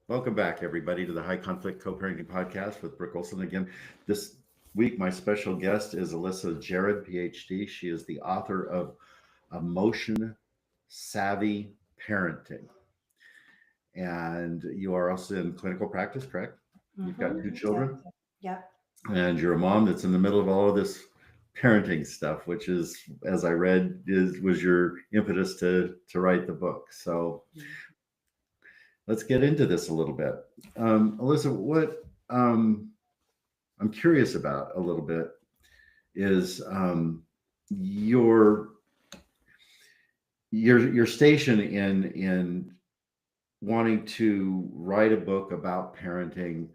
Welcome back, everybody, to the High Conflict Co-Parenting Podcast with Brooke Olson. Again, this week, my special guest is Alissa Jerud, PhD. She is the author of Emotion Savvy Parenting. And you are also in clinical practice, correct? You've got two Yep. children, Yep. and you're a mom that's in the middle of all of this parenting stuff, which is, as I read, was your impetus to write the book. So let's get into this a little bit. Alissa, what I'm curious about a little bit is your your station in wanting to write a book about parenting.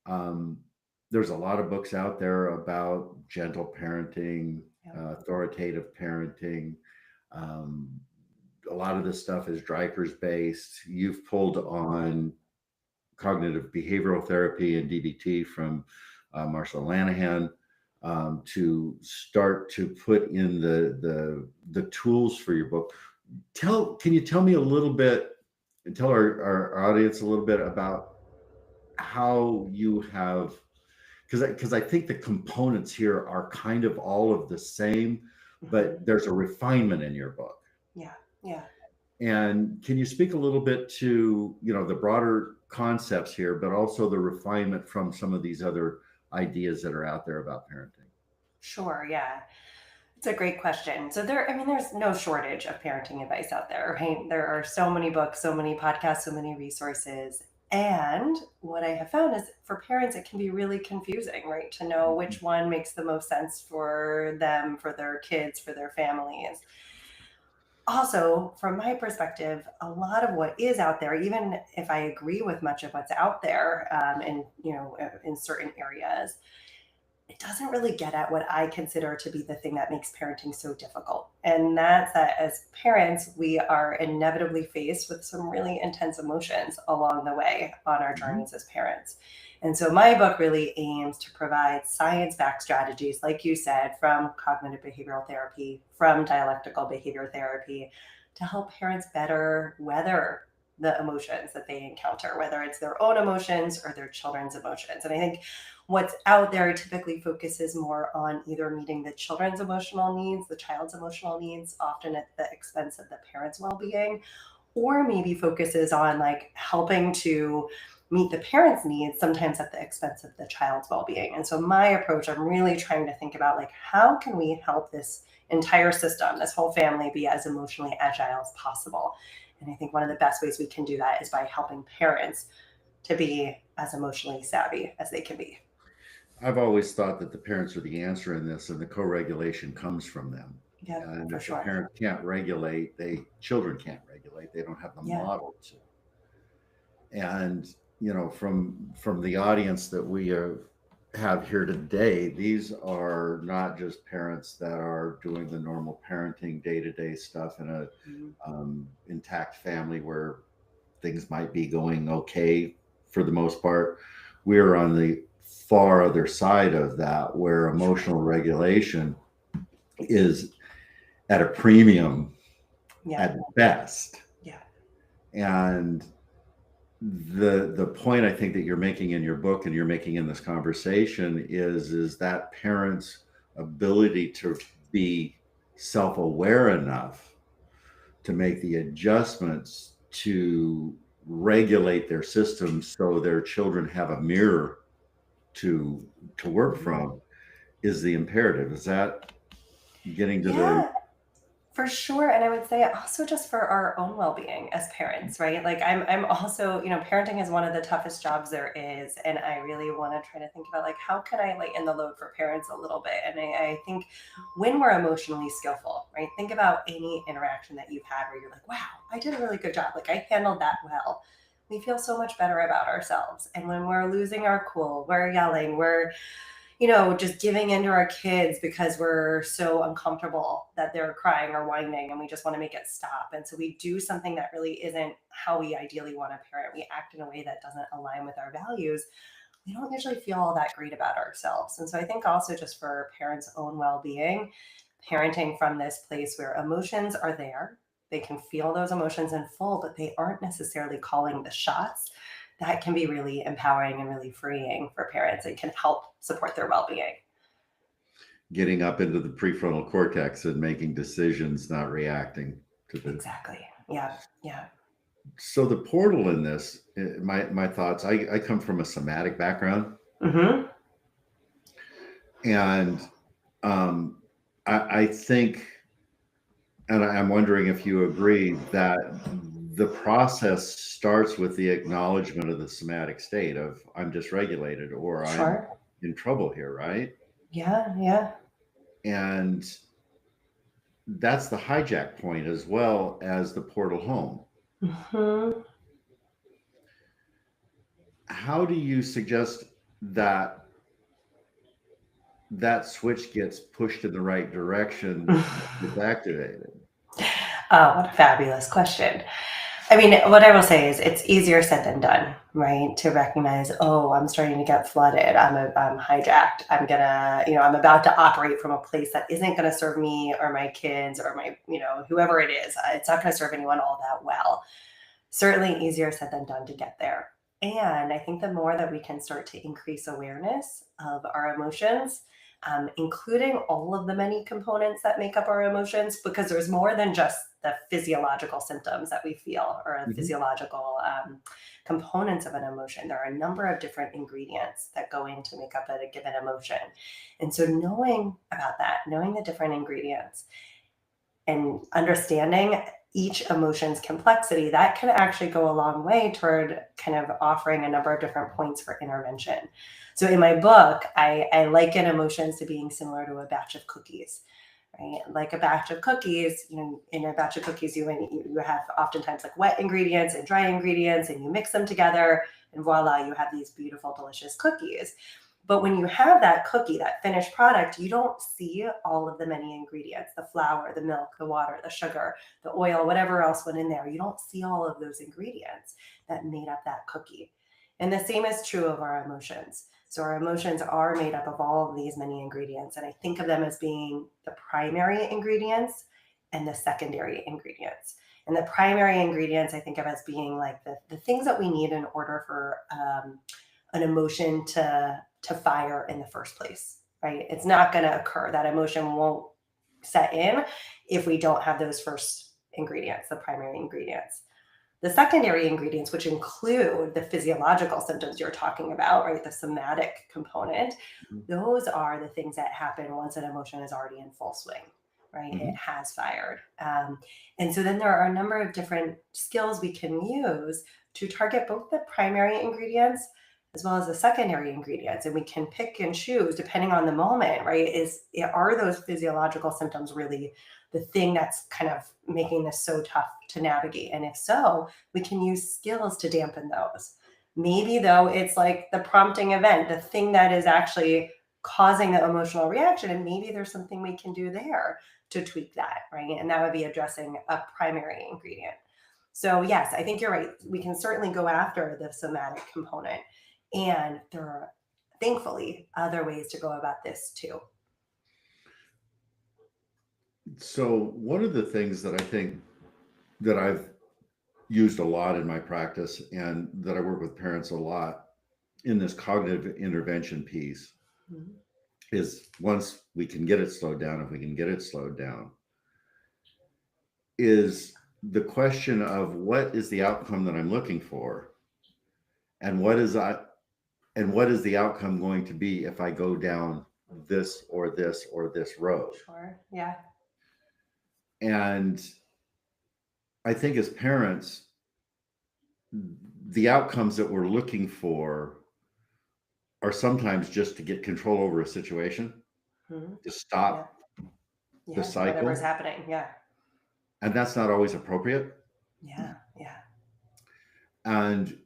Um, there's a lot of books out there about gentle parenting, Yep. authoritative parenting. Um, a lot of this stuff is Dreiker's based. You've pulled on cognitive behavioral therapy and DBT from Marshall Lanahan to start to put in the tools for your book. Can you tell me a little bit and tell our audience a little bit about how you have, because I think the components here are kind of all of the same, but there's a refinement in your book. Yeah. Yeah. And can you speak a little bit to, the broader concepts here, but also the refinement from some of these other ideas that are out there about parenting? Sure. Yeah. It's a great question. So there's no shortage of parenting advice out there, right? There are so many books, so many podcasts, so many resources. And what I have found is for parents, it can be really confusing, right? To know which one makes the most sense for them, for their kids, for their families. Also, from my perspective, a lot of what is out there, even if I agree with much of what's out there, in certain areas, it doesn't really get at what I consider to be the thing that makes parenting so difficult. And that's that as parents, we are inevitably faced with some really intense emotions along the way on our Mhm. journeys as parents. And so my book really aims to provide science backed strategies, like you said, from cognitive behavioral therapy, from dialectical behavior therapy, to help parents better weather the emotions that they encounter, whether it's their own emotions or their children's emotions. And I think what's out there typically focuses more on either meeting the children's emotional needs, the child's emotional needs, often at the expense of the parent's well being, or maybe focuses on like helping to meet the parent's needs, sometimes at the expense of the child's well being. And so, my approach, I'm really trying to think about like, how can we help this entire system, this whole family, be as emotionally agile as possible? And I think one of the best ways we can do that is by helping parents to be as emotionally savvy as they can be. I've always thought that the parents are the answer in this, and the co-regulation comes from them. Yep, And for if the sure. parent can't regulate, children can't regulate. They don't have the Yeah. model to. And from the audience that we have here today, these are not just parents that are doing the normal parenting day-to-day stuff in a Mhm. intact family where things might be going okay for the most part. We're on the far other side of that, where Sure. emotional regulation is at a premium Yeah. at best. Yeah. And the point I think that you're making in your book and you're making in this conversation is that parents' ability to be self-aware enough to make the adjustments to regulate their systems so their children have a mirror to work Mhm. from is the imperative. Is that getting to the Yeah, for sure. And I would say also just for our own well-being as parents, right? Like I'm also, parenting is one of the toughest jobs there is. And I really want to try to think about like how can I lighten the load for parents a little bit? And I think when we're emotionally skillful, right? Think about any interaction that you've had where you're like, wow, I did a really good job. Like I handled that well. We feel so much better about ourselves. And when we're losing our cool, we're yelling, we're just giving in to our kids because we're so uncomfortable that they're crying or whining and we just want to make it stop. And so we do something that really isn't how we ideally want to parent. We act in a way that doesn't align with our values. We don't usually feel all that great about ourselves. And so I think also just for parents' own well being, parenting from this place where emotions are there. They can feel those emotions in full, but they aren't necessarily calling the shots. That can be really empowering and really freeing for parents and can help support their well-being. Getting up into the prefrontal cortex and making decisions, not reacting to the. Exactly. Yeah. Yeah. So the portal in this, my thoughts. I come from a somatic background, Hmm. and I think, and I'm wondering if you agree that the process starts with the acknowledgement of the somatic state of I'm dysregulated or I'm Sure. in trouble here, right? Yeah. Yeah. And that's the hijack point as well as the portal home. Hmm. How do you suggest that that switch gets pushed in the right direction, gets activated? Oh, what a fabulous question. I mean, what I will say is it's easier said than done, right? To recognize, oh, I'm starting to get flooded. I'm hijacked. I'm gonna, I'm about to operate from a place that isn't gonna serve me or my kids or my, whoever it is. It's not gonna serve anyone all that well. Certainly easier said than done to get there. And I think the more that we can start to increase awareness of our emotions, including all of the many components that make up our emotions, because there's more than just the physiological symptoms that we feel or the Mhm. physiological components of an emotion. There are a number of different ingredients that go in to make up a given emotion. And so knowing about that, knowing the different ingredients, and understanding each emotion's complexity, that can actually go a long way toward kind of offering a number of different points for intervention. So in my book, I liken emotions to being similar to a batch of cookies, right? Like a batch of cookies, in a batch of cookies, you have oftentimes like wet ingredients and dry ingredients, and you mix them together, and voila, you have these beautiful, delicious cookies. But when you have that cookie, that finished product, you don't see all of the many ingredients, the flour, the milk, the water, the sugar, the oil, whatever else went in there. You don't see all of those ingredients that made up that cookie. And the same is true of our emotions. So our emotions are made up of all of these many ingredients. And I think of them as being the primary ingredients and the secondary ingredients. And the primary ingredients I think of as being like the things that we need in order for an emotion to fire in the first place, right? It's not going to occur. That emotion won't set in if we don't have those first ingredients, the primary ingredients. The secondary ingredients, which include the physiological symptoms you're talking about, right? The somatic component, those are the things that happen once an emotion is already in full swing, right? It Mhm. has fired. And so then there are a number of different skills we can use to target both the primary ingredients as well as the secondary ingredients. And we can pick and choose depending on the moment, right? Are those physiological symptoms really the thing that's kind of making this so tough to navigate? And if so, we can use skills to dampen those. Maybe though, it's like the prompting event, the thing that is actually causing the emotional reaction. And maybe there's something we can do there to tweak that, right? And that would be addressing a primary ingredient. So, yes, I think you're right. We can certainly go after the somatic component. And there are thankfully other ways to go about this too. So one of the things that I think that I've used a lot in my practice and that I work with parents a lot in this cognitive intervention piece Mhm. is once we can get it slowed down, if we can get it slowed down, is the question of what is the outcome that I'm looking for and what is the outcome going to be if I go down this or this or this road. Sure. Yeah. And I think as parents, the outcomes that we're looking for are sometimes just to get control over a situation, Mhm. to Yeah. stop the Yeah. Whatever's cycle. happening. Yeah. And that's not always appropriate. Yeah. Yeah. And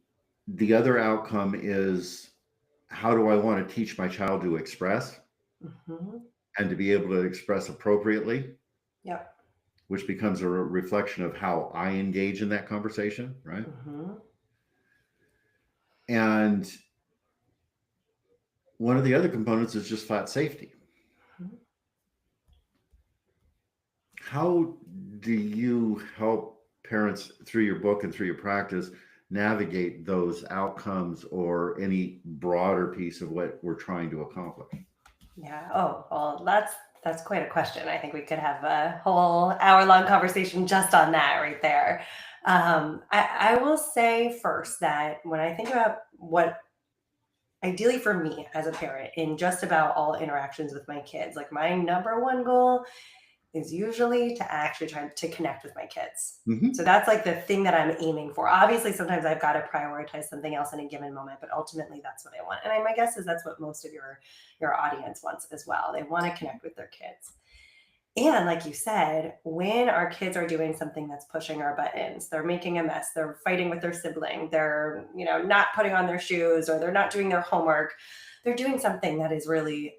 the other outcome is how do I want to teach my child to express Hmm. and to be able to express appropriately, Yep. which becomes a reflection of how I engage in that conversation, right? Hmm. And one of the other components is just flat safety. How do you help parents through your book and through your practice navigate those outcomes or any broader piece of what we're trying to accomplish? Yeah. Oh, well, that's quite a question. I think we could have a whole hour-long conversation just on that right there. I will say first that when I think about what ideally for me as a parent in just about all interactions with my kids, like my number one goal is usually to actually try to connect with my kids. So Hmm. that's like the thing that I'm aiming for. Obviously, sometimes I've got to prioritize something else in a given moment, but ultimately that's what I want. And my guess is that's what most of your audience wants as well. They want to connect with their kids. And like you said, when our kids are doing something that's pushing our buttons, they're making a mess, they're fighting with their sibling, they're, not putting on their shoes or they're not doing their homework, they're doing something that is really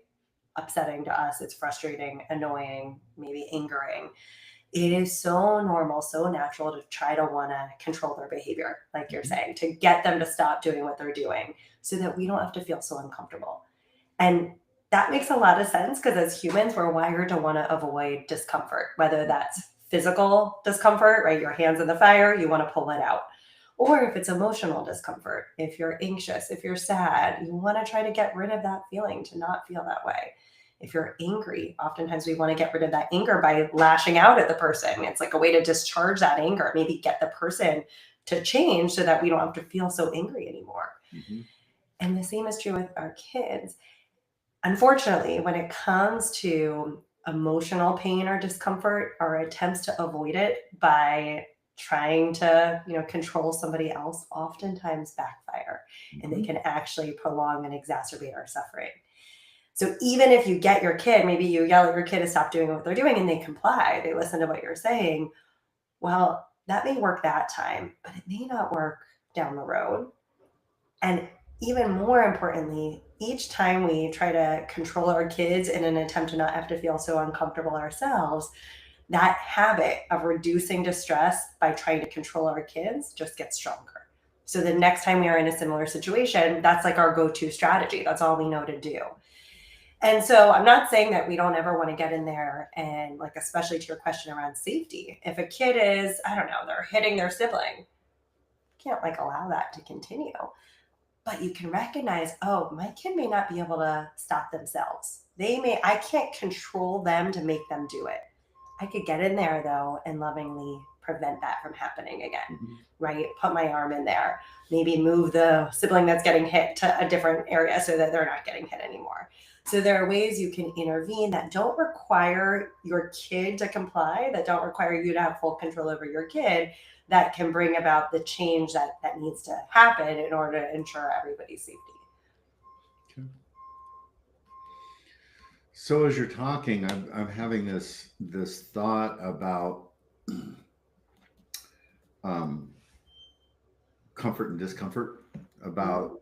upsetting to us. It's frustrating, annoying, maybe angering. It is so normal, so natural to try to want to control their behavior, like you're Hmm. saying, to get them to stop doing what they're doing so that we don't have to feel so uncomfortable. And that makes a lot of sense because as humans, we're wired to want to avoid discomfort, whether that's physical discomfort, right? Your hands in the fire, you want to pull it out. Or if it's emotional discomfort, if you're anxious, if you're sad, you want to try to get rid of that feeling to not feel that way. If you're angry, oftentimes we want to get rid of that anger by lashing out at the person. It's like a way to discharge that anger, maybe get the person to change so that we don't have to feel so angry anymore. Hmm. And the same is true with our kids. Unfortunately, when it comes to emotional pain or discomfort, our attempts to avoid it by trying to, control somebody else oftentimes backfire and they Hmm. can actually prolong and exacerbate our suffering. So even if you get your kid, maybe you yell at your kid to stop doing what they're doing and they comply, they listen to what you're saying. Well, that may work that time, but it may not work down the road. And even more importantly, each time we try to control our kids in an attempt to not have to feel so uncomfortable ourselves, that habit of reducing distress by trying to control our kids just gets stronger. So the next time we are in a similar situation, that's like our go to strategy. That's all we know to do. And so I'm not saying that we don't ever want to get in there and, like, especially to your question around safety. If a kid is, I don't know, they're hitting their sibling, you can't like allow that to continue, but you can recognize, oh, my kid may not be able to stop themselves. I can't control them to make them do it. I could get in there though and lovingly prevent that from happening again, Hmm. right? Put my arm in there, maybe move the sibling that's getting hit to a different area so that they're not getting hit anymore. So there are ways you can intervene that don't require your kid to comply, that don't require you to have full control over your kid, that can bring about the change that needs to happen in order to ensure everybody's safety. Okay. So as you're talking, I'm having this thought about um, comfort and discomfort, Mm-hmm. about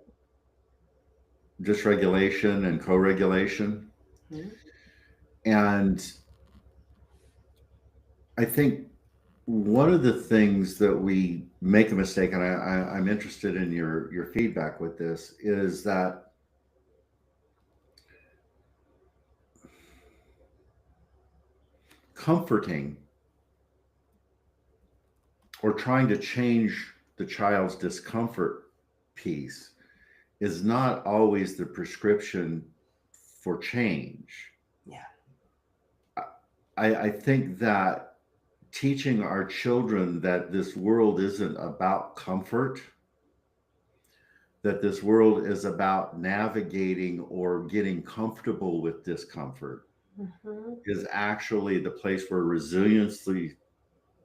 dysregulation and co-regulation. And I think one of the things that we make a mistake, and I'm interested in your feedback with this, is that comforting or trying to change the child's discomfort piece is not always the prescription for change. Yeah. I think that teaching our children that this world isn't about comfort, that this world is about navigating or getting comfortable with discomfort, Mm-hmm. is actually the place where resiliency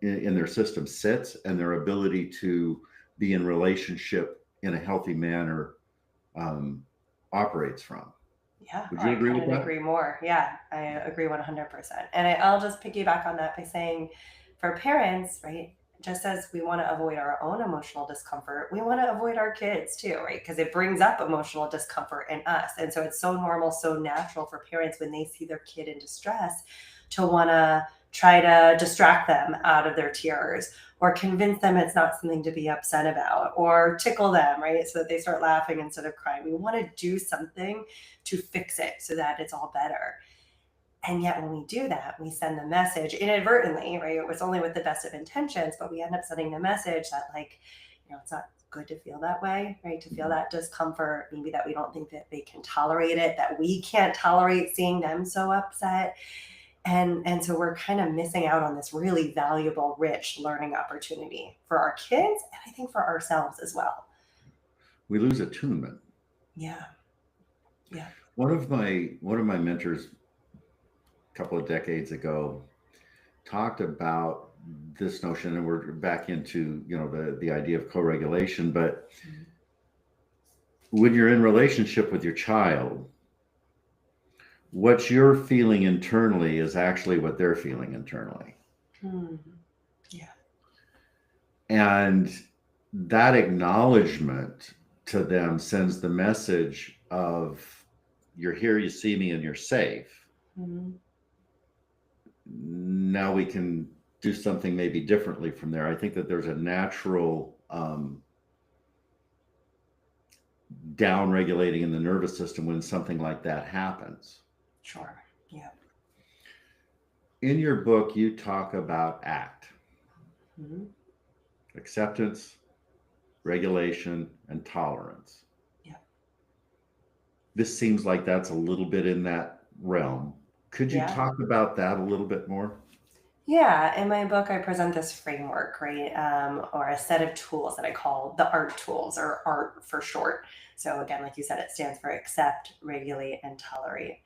in their system sits and their ability to be in relationship in a healthy manner um, operates from. Yeah, Would oh, you I agree with couldn't that? agree more. Yeah, I agree 100%. And I'll just piggyback on that by saying for parents, right, just as we want to avoid our own emotional discomfort, we want to avoid our kids too, right? Because it brings up emotional discomfort in us. And so it's so normal, so natural for parents when they see their kid in distress to want to try to distract them out of their tears or convince them it's not something to be upset about or tickle them, right? So that they start laughing instead of crying. We want to do something to fix it so that it's all better. And yet when we do that, we send the message inadvertently, right? It was only with the best of intentions, but we end up sending the message that, like, it's not good to feel that way, right? To feel that discomfort, maybe that we don't think that they can tolerate it, that we can't tolerate seeing them so upset. And so we're kind of missing out on this really valuable, rich learning opportunity for our kids, and I think for ourselves as well. We lose attunement. Yeah. Yeah. One of my mentors a couple of decades ago talked about this notion, and we're back into the idea of co-regulation. But when you're in relationship with your child, what you're feeling internally is actually what they're feeling internally. Yeah. And that acknowledgement to them sends the message of, you're here, you see me, and you're safe. Now we can do something maybe differently from there. I think that there's a natural down regulating in the nervous system when something like that happens. Sure. Yeah. In your book, you talk about ACT, acceptance, regulation, and tolerance. Yeah. This seems like that's a little bit in that realm. Could you talk about that a little bit more? Yeah, in my book, I present this framework, right, or a set of tools that I call the ART tools, or ART for short. So again, like you said, it stands for accept, regulate, and tolerate.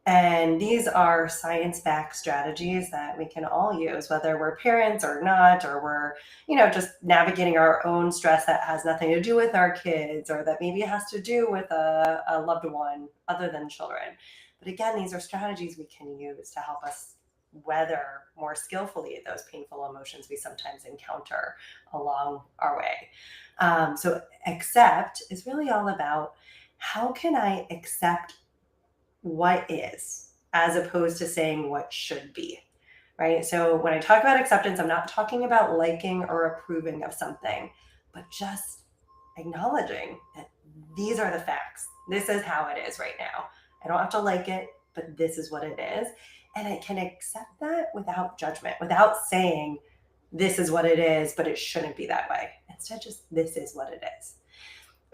And these are science-backed strategies that we can all use, whether we're parents or not, or we're, just navigating our own stress that has nothing to do with our kids, or that maybe has to do with a loved one other than children. But again, these are strategies we can use to help us weather more skillfully those painful emotions we sometimes encounter along our way. So accept is really all about, how can I accept what is, as opposed to saying what should be, right? So when I talk about acceptance, I'm not talking about liking or approving of something, but just acknowledging that these are the facts. This is how it is right now. I don't have to like it, but this is what it is. And I can accept that without judgment, without saying this is what it is, but it shouldn't be that way. Instead, just this is what it is.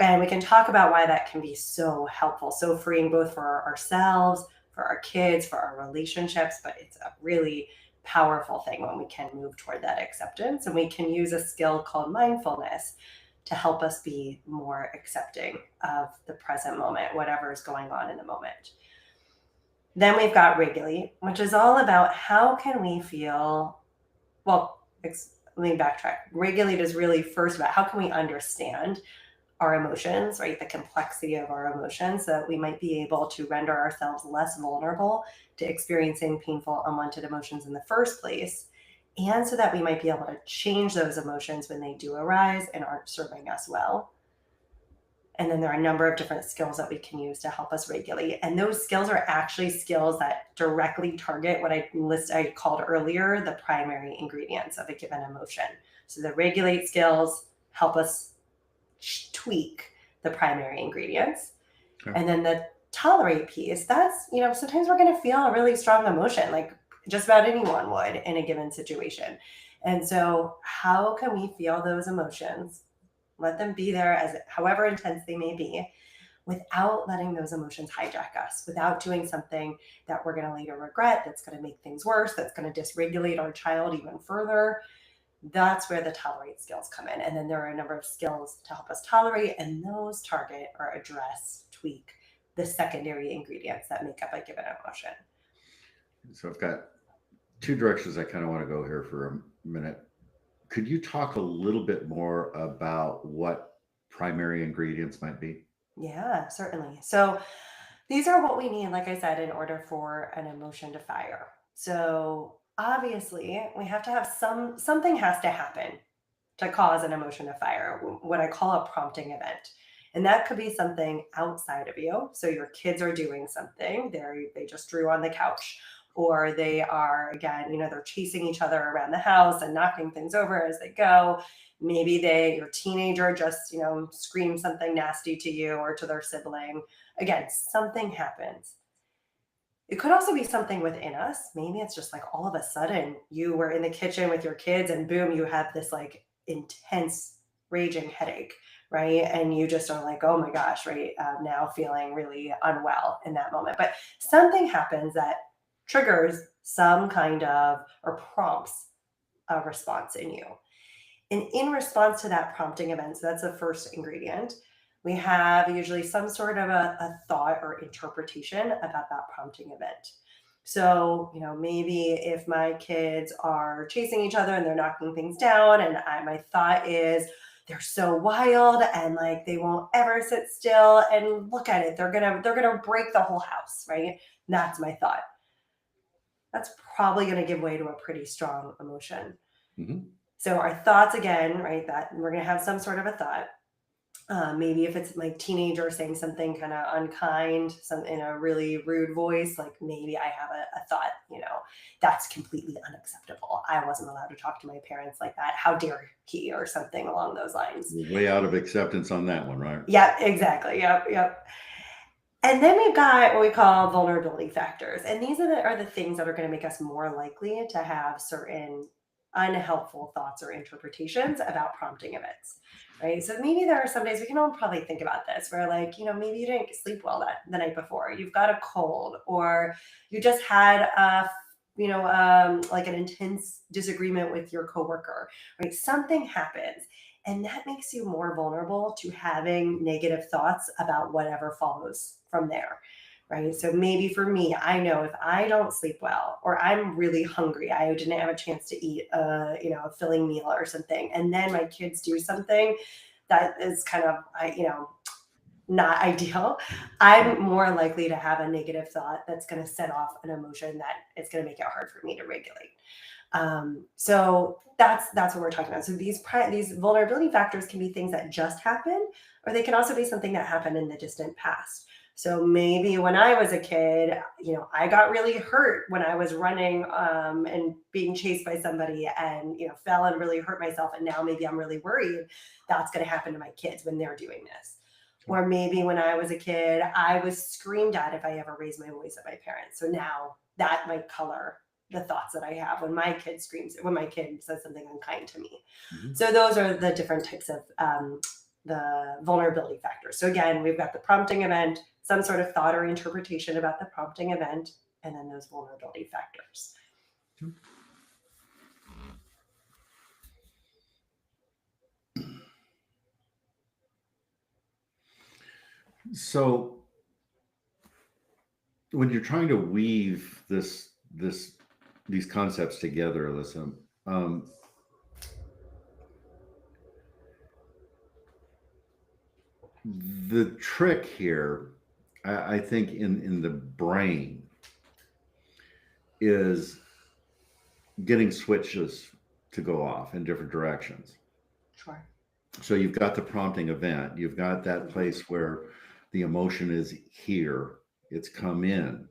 And we can talk about why that can be so helpful, so freeing, both for ourselves, for our kids, for our relationships. But it's a really powerful thing when we can move toward that acceptance. And we can use a skill called mindfulness to help us be more accepting of the present moment, whatever is going on in the moment. Then we've got regulate, which is all about, how can we feel, let me backtrack. Regulate is really first about, how can we understand our emotions, right? The complexity of our emotions, so that we might be able to render ourselves less vulnerable to experiencing painful, unwanted emotions in the first place. And so that we might be able to change those emotions when they do arise and aren't serving us well. And then there are a number of different skills that we can use to help us regulate. And those skills are actually skills that directly target what I called earlier the primary ingredients of a given emotion. So the regulate skills help us tweak the primary ingredients. Okay. And then the tolerate piece, that's, sometimes we're going to feel a really strong emotion, like just about anyone would in a given situation. And so how can we feel those emotions, let them be there as however intense they may be, without letting those emotions hijack us, without doing something that we're going to later regret, that's going to make things worse, that's going to dysregulate our child even further. That's where the tolerate skills come in. And then there are a number of skills to help us tolerate, and those target or address, tweak the secondary ingredients that make up a given emotion. So I've got two directions I kind of want to go here for a minute. Could you talk a little bit more about what primary ingredients might be? Yeah, certainly. So these are what we need, like I said, in order for an emotion to fire. So obviously we have to have something has to happen to cause an emotion to fire, what I call a prompting event. And that could be something outside of you. So your kids are doing something, they just drew on the couch, or they are, again, they're chasing each other around the house and knocking things over as they go. Maybe your teenager just, screams something nasty to you or to their sibling. Again, something happens. It could also be something within us. Maybe it's just like all of a sudden you were in the kitchen with your kids and boom, you have this like intense raging headache, right? And you just are like, oh my gosh, right? Now feeling really unwell in that moment. But something happens that triggers some kind of or prompts a response in you. And in response to that prompting event, so that's the first ingredient, we have usually some sort of a thought or interpretation about that prompting event. So, maybe if my kids are chasing each other and they're knocking things down, and my thought is, they're so wild and like they won't ever sit still and look at it. They're gonna break the whole house, right? That's my thought. That's probably gonna give way to a pretty strong emotion. Mhm. So our thoughts again, right? That we're gonna have some sort of a thought. Maybe if it's like teenager saying something kind of unkind, some in a really rude voice, like maybe I have a thought, that's completely unacceptable. I wasn't allowed to talk to my parents like that. How dare he, or something along those lines. We're way out of acceptance on that one, right? Yeah, exactly. Yep, yep. And then we've got what we call vulnerability factors. And these are the things that are going to make us more likely to have certain unhelpful thoughts or interpretations about prompting events. Right. So maybe there are some days we can all probably think about this where, like, maybe you didn't sleep well the night before, you've got a cold, or you just had like an intense disagreement with your coworker, right? Something happens and that makes you more vulnerable to having negative thoughts about whatever follows from there. Right. So maybe for me, I know if I don't sleep well or I'm really hungry, I didn't have a chance to eat a filling meal or something. And then my kids do something that is kind of not ideal. I'm more likely to have a negative thought that's going to set off an emotion that is going to make it hard for me to regulate. So that's what we're talking about. So these vulnerability factors can be things that just happen, or they can also be something that happened in the distant past. So maybe when I was a kid, I got really hurt when I was running and being chased by somebody, and fell and really hurt myself. And now maybe I'm really worried that's going to happen to my kids when they're doing this. Or maybe when I was a kid, I was screamed at if I ever raised my voice at my parents. So now that might color the thoughts that I have when my kid says something unkind to me. Mhm. So those are the different types of the vulnerability factors. So again, we've got the prompting event, some sort of thought or interpretation about the prompting event, and then those vulnerability factors. So when you're trying to weave these concepts together, Alissa, the trick here, I think, in the brain is getting switches to go off in different directions. Sure. So you've got the prompting event, you've got that place where the emotion is here, it's come in,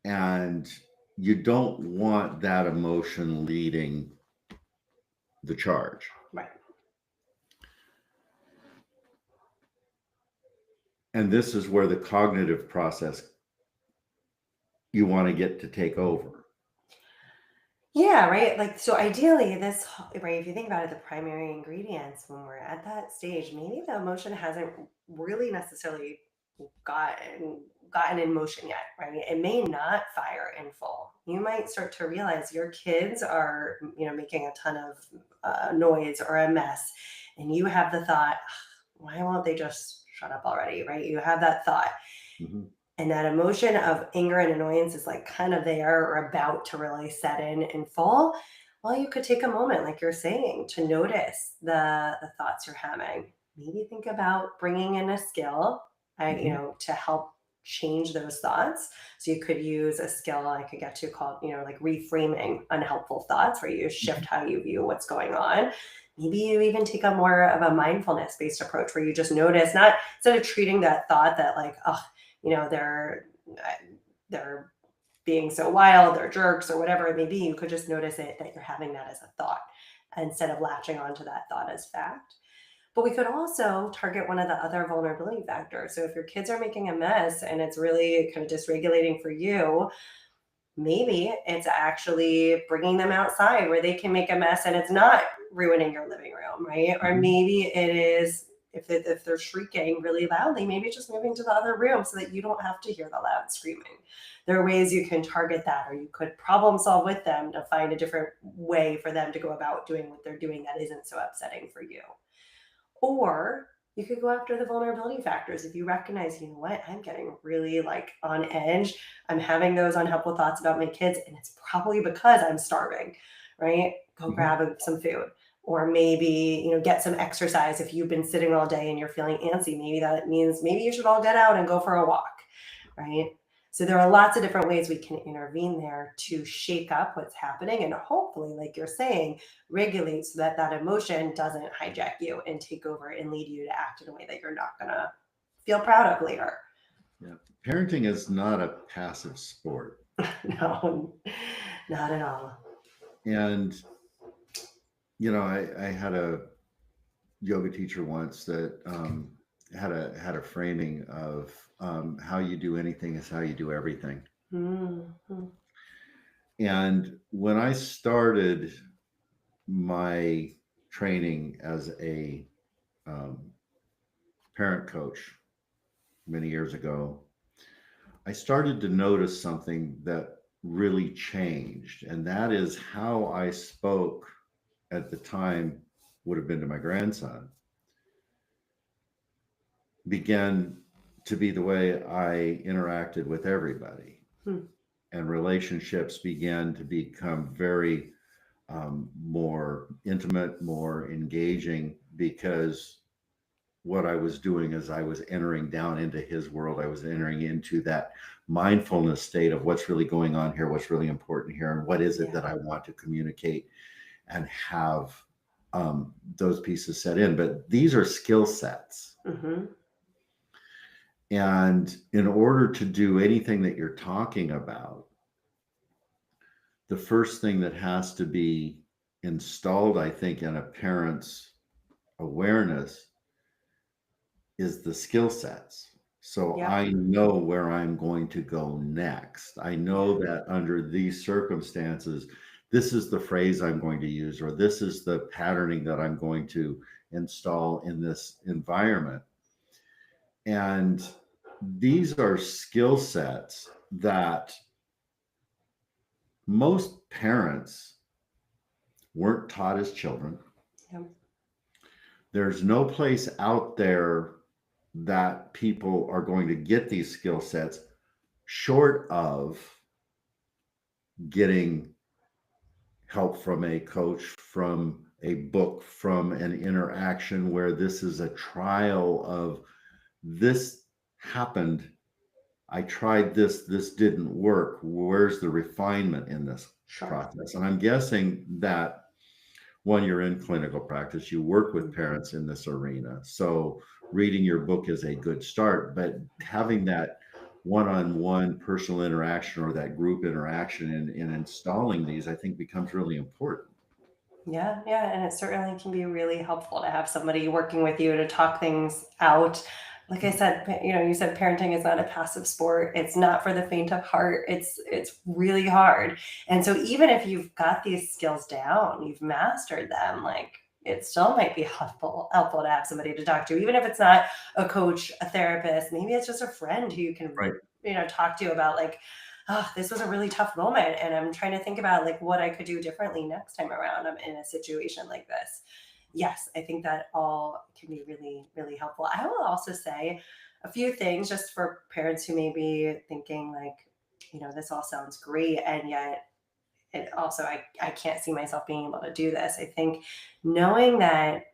and you don't want that emotion leading the charge. Right. And this is where the cognitive process you want to get to take over. Yeah, right. Like, so ideally, right, if you think about it, the primary ingredients when we're at that stage, maybe the emotion hasn't really necessarily gotten in motion yet, right? It may not fire in full. You might start to realize your kids are, making a ton of noise or a mess, and you have the thought, why won't they just shut up already, right? You have that thought. Mhm. And that emotion of anger and annoyance is like kind of there or about to really set in full. Well, you could take a moment, like you're saying, to notice the thoughts you're having. Maybe think about bringing in a skill, Mhm. to help change those thoughts. So you could use a skill I could get to called, like reframing unhelpful thoughts, where you shift how you view what's going on. Maybe you even take a more of a mindfulness based approach where you just notice, not instead of treating that thought that like, oh, they're being so wild, they're jerks or whatever it may be, you could just notice it that you're having that as a thought instead of latching onto that thought as fact. But we could also target one of the other vulnerability factors. So if your kids are making a mess and it's really kind of dysregulating for you, maybe it's actually bringing them outside where they can make a mess and it's not ruining your living room, right? Or Mhm. maybe it is, if they're shrieking really loudly, maybe it's just moving to the other room so that you don't have to hear the loud screaming. There are ways you can target that, or you could problem solve with them to find a different way for them to go about doing what they're doing that isn't so upsetting for you. Or you could go after the vulnerability factors. If you recognize, you know what, I'm getting really like on edge. I'm having those unhelpful thoughts about my kids, and it's probably because I'm starving, right? Go Mhm. grab some food. Or maybe, get some exercise. If you've been sitting all day and you're feeling antsy, maybe that means maybe you should all get out and go for a walk, right? So there are lots of different ways we can intervene there to shake up what's happening and hopefully, like you're saying, regulate so that that emotion doesn't hijack you and take over and lead you to act in a way that you're not going to feel proud of later. Yeah. Parenting is not a passive sport. No, not at all. And, I had a yoga teacher once that had a framing of how you do anything is how you do everything. Mm-hmm. And when I started my training as a um, parent coach many years ago, I started to notice something that really changed, and that is how I spoke at the time would have been to my grandson began to be the way I interacted with everybody, Hmm. and relationships began to become very more intimate, more engaging, because what I was doing is I was entering down into his world. I was entering into that mindfulness state of what's really going on here, what's really important here, and what is it that Yeah. I want to communicate and have those pieces set in. But these are skill sets. Mm-hmm. And in order to do anything that you're talking about, the first thing that has to be installed, I think, in a parent's awareness is the skill sets. So Yep. I know where I'm going to go next. I Yeah. know that under these circumstances, this is the phrase I'm going to use, or this is the patterning that I'm going to install in this environment. And these are skill sets that most parents weren't taught as children. Yep. There's no place out there that people are going to get these skill sets short of getting help from a coach, from a book, from an interaction where this is a trial of this happened. I tried this, this didn't work. Where's the refinement in this Sure. process? And I'm guessing that when you're in clinical practice, you work with Mm-hmm. parents in this arena. So reading your book is a good start, but having that one-on-one personal interaction or that group interaction in installing these, I think becomes really important. Yeah, yeah, and it certainly can be really helpful to have somebody working with you to talk things out. Like I said, you said parenting is not a passive sport. It's not for the faint of heart. It's really hard. And so even if you've got these skills down, you've mastered them, like it still might be helpful to have somebody to talk to, even if it's not a coach, a therapist, maybe it's just a friend who you can, Right. talk to about like, oh, this was a really tough moment. And I'm trying to think about like what I could do differently next time around I'm in a situation like this. Yes, I think that all can be really, really helpful. I will also say a few things just for parents who may be thinking like, this all sounds great. And yet it also, I can't see myself being able to do this. I think knowing that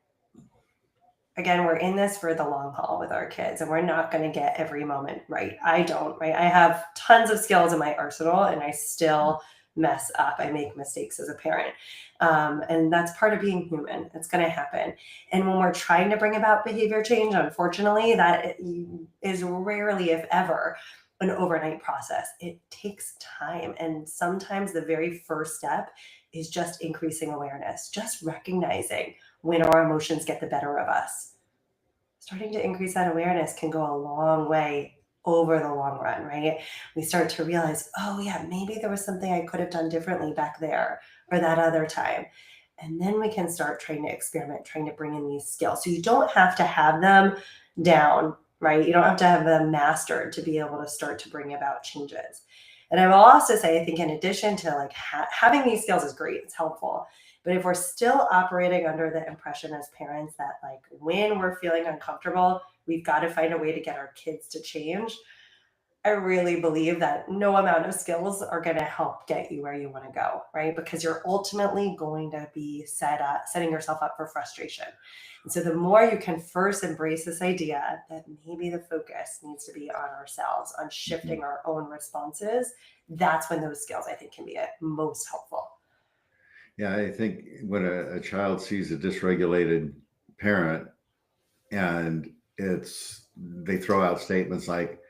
again, we're in this for the long haul with our kids and we're not going to get every moment right. I don't, right? I have tons of skills in my arsenal and I still mess up. I make mistakes as a parent. And that's part of being human. It's going to happen. And when we're trying to bring about behavior change, unfortunately, that is rarely, if ever, an overnight process. It takes time. And sometimes the very first step is just increasing awareness, just recognizing when our emotions get the better of us. Starting to increase that awareness can go a long way over the long run, right? We start to realize, oh, yeah, maybe there was something I could have done differently back there or that other time. And then we can start trying to experiment, trying to bring in these skills. So you don't have to have them down, right? You don't have to have them mastered to be able to start to bring about changes. And I will also say, I think in addition to like having these skills is great, it's helpful. But if we're still operating under the impression as parents that like when we're feeling uncomfortable, we've got to find a way to get our kids to change, I really believe that no amount of skills are going to help get you where you want to go, right? Because you're ultimately going to be setting yourself up for frustration. And so the more you can first embrace this idea that maybe the focus needs to be on ourselves, on shifting our own responses, that's when those skills I think can be most helpful. Yeah, I think when a child sees a dysregulated parent and they throw out statements like,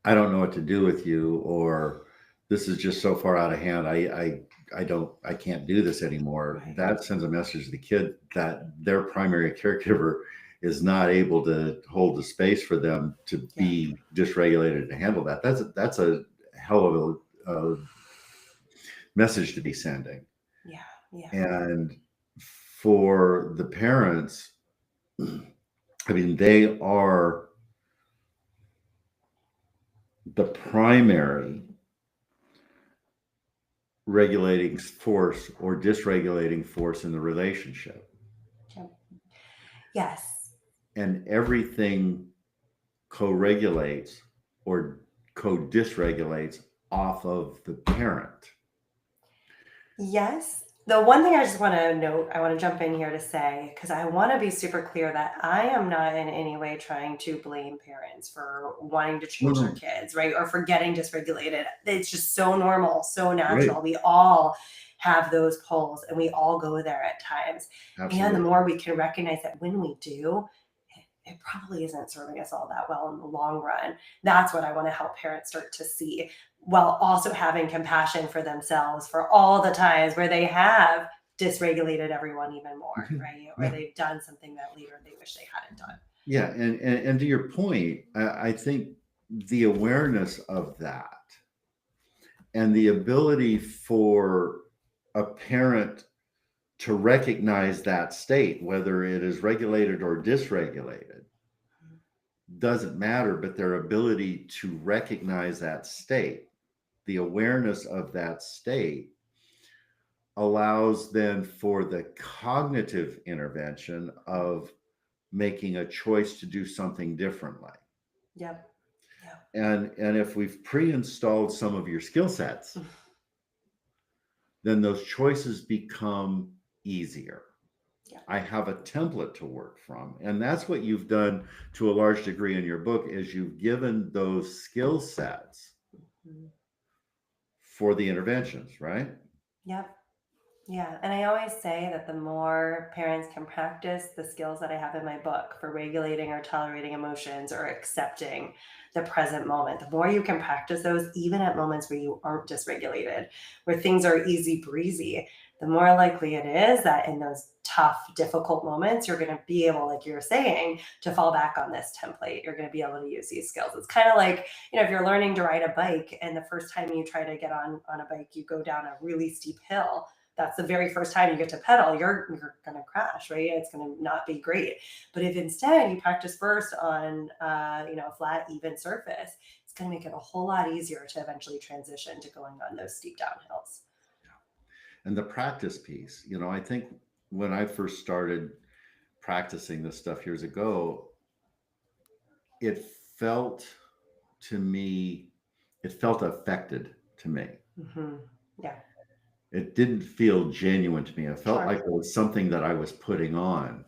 I don't know what to do with you, or this is just so far out of hand. I can't do this anymore. Right. That sends a message to the kid that their primary caregiver is not able to hold the space for them to be dysregulated to handle that. That's a hell of a message to be sending. Yeah. Yeah. And for the parents, I mean, they are the primary regulating force or dysregulating force in the relationship. Yes. And everything co-regulates or co-dysregulates off of the parent. Yes. The one thing I just want to note, I want to jump in here to say, because I want to be super clear that I am not in any way trying to blame parents for wanting to change their kids, right? Or for getting dysregulated. It's just so normal, so natural. Right. We all have those pulls and we all go there at times. Absolutely. And the more we can recognize that when we do, it probably isn't serving us all that well in the long run. That's what I want to help parents start to see, while also having compassion for themselves for all the times where they have dysregulated everyone even more, right? Or they've done something that later they wish they hadn't done. Yeah. And to your point, I think the awareness of that and the ability for a parent to recognize that state, whether it is regulated or dysregulated, doesn't matter, but their ability to recognize that state, the awareness of that state, allows then for the cognitive intervention of making a choice to do something differently. Yep. And if we've pre-installed some of your skill sets, then those choices become easier. I have a template to work from. And that's what you've done to a large degree in your book, is you've given those skill sets for the interventions, right? Yep. Yeah. And I always say that the more parents can practice the skills that I have in my book for regulating or tolerating emotions or accepting the present moment, the more you can practice those, even at moments where you aren't dysregulated, where things are easy breezy, the more likely it is that in those tough, difficult moments, you're going to be able, like you're saying, to fall back on this template. You're going to be able to use these skills. It's kind of like, if you're learning to ride a bike and the first time you try to get on a bike, you go down a really steep hill. That's the very first time you get to pedal, you're going to crash, right? It's going to not be great. But if instead you practice first on, a flat, even surface, it's going to make it a whole lot easier to eventually transition to going on those steep downhills. And the practice piece, I think when I first started practicing this stuff years ago, it felt affected to me. Mm-hmm. Yeah. It didn't feel genuine to me. It felt Sure. like it was something that I was putting on.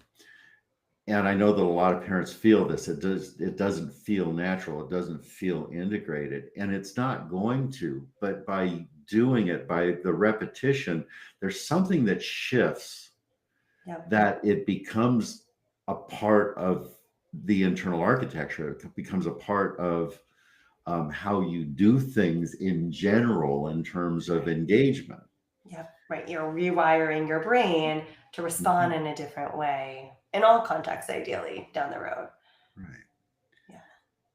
And I know that a lot of parents feel this. It doesn't feel natural. It doesn't feel integrated. And it's not going to. But by doing it, by the repetition, there's something that shifts, that it becomes a part of the internal architecture. It becomes a part of how you do things in general in terms of engagement. Yep. Right. You're rewiring your brain to respond Mhm. in a different way in all contexts, ideally down the road. Right. Yeah.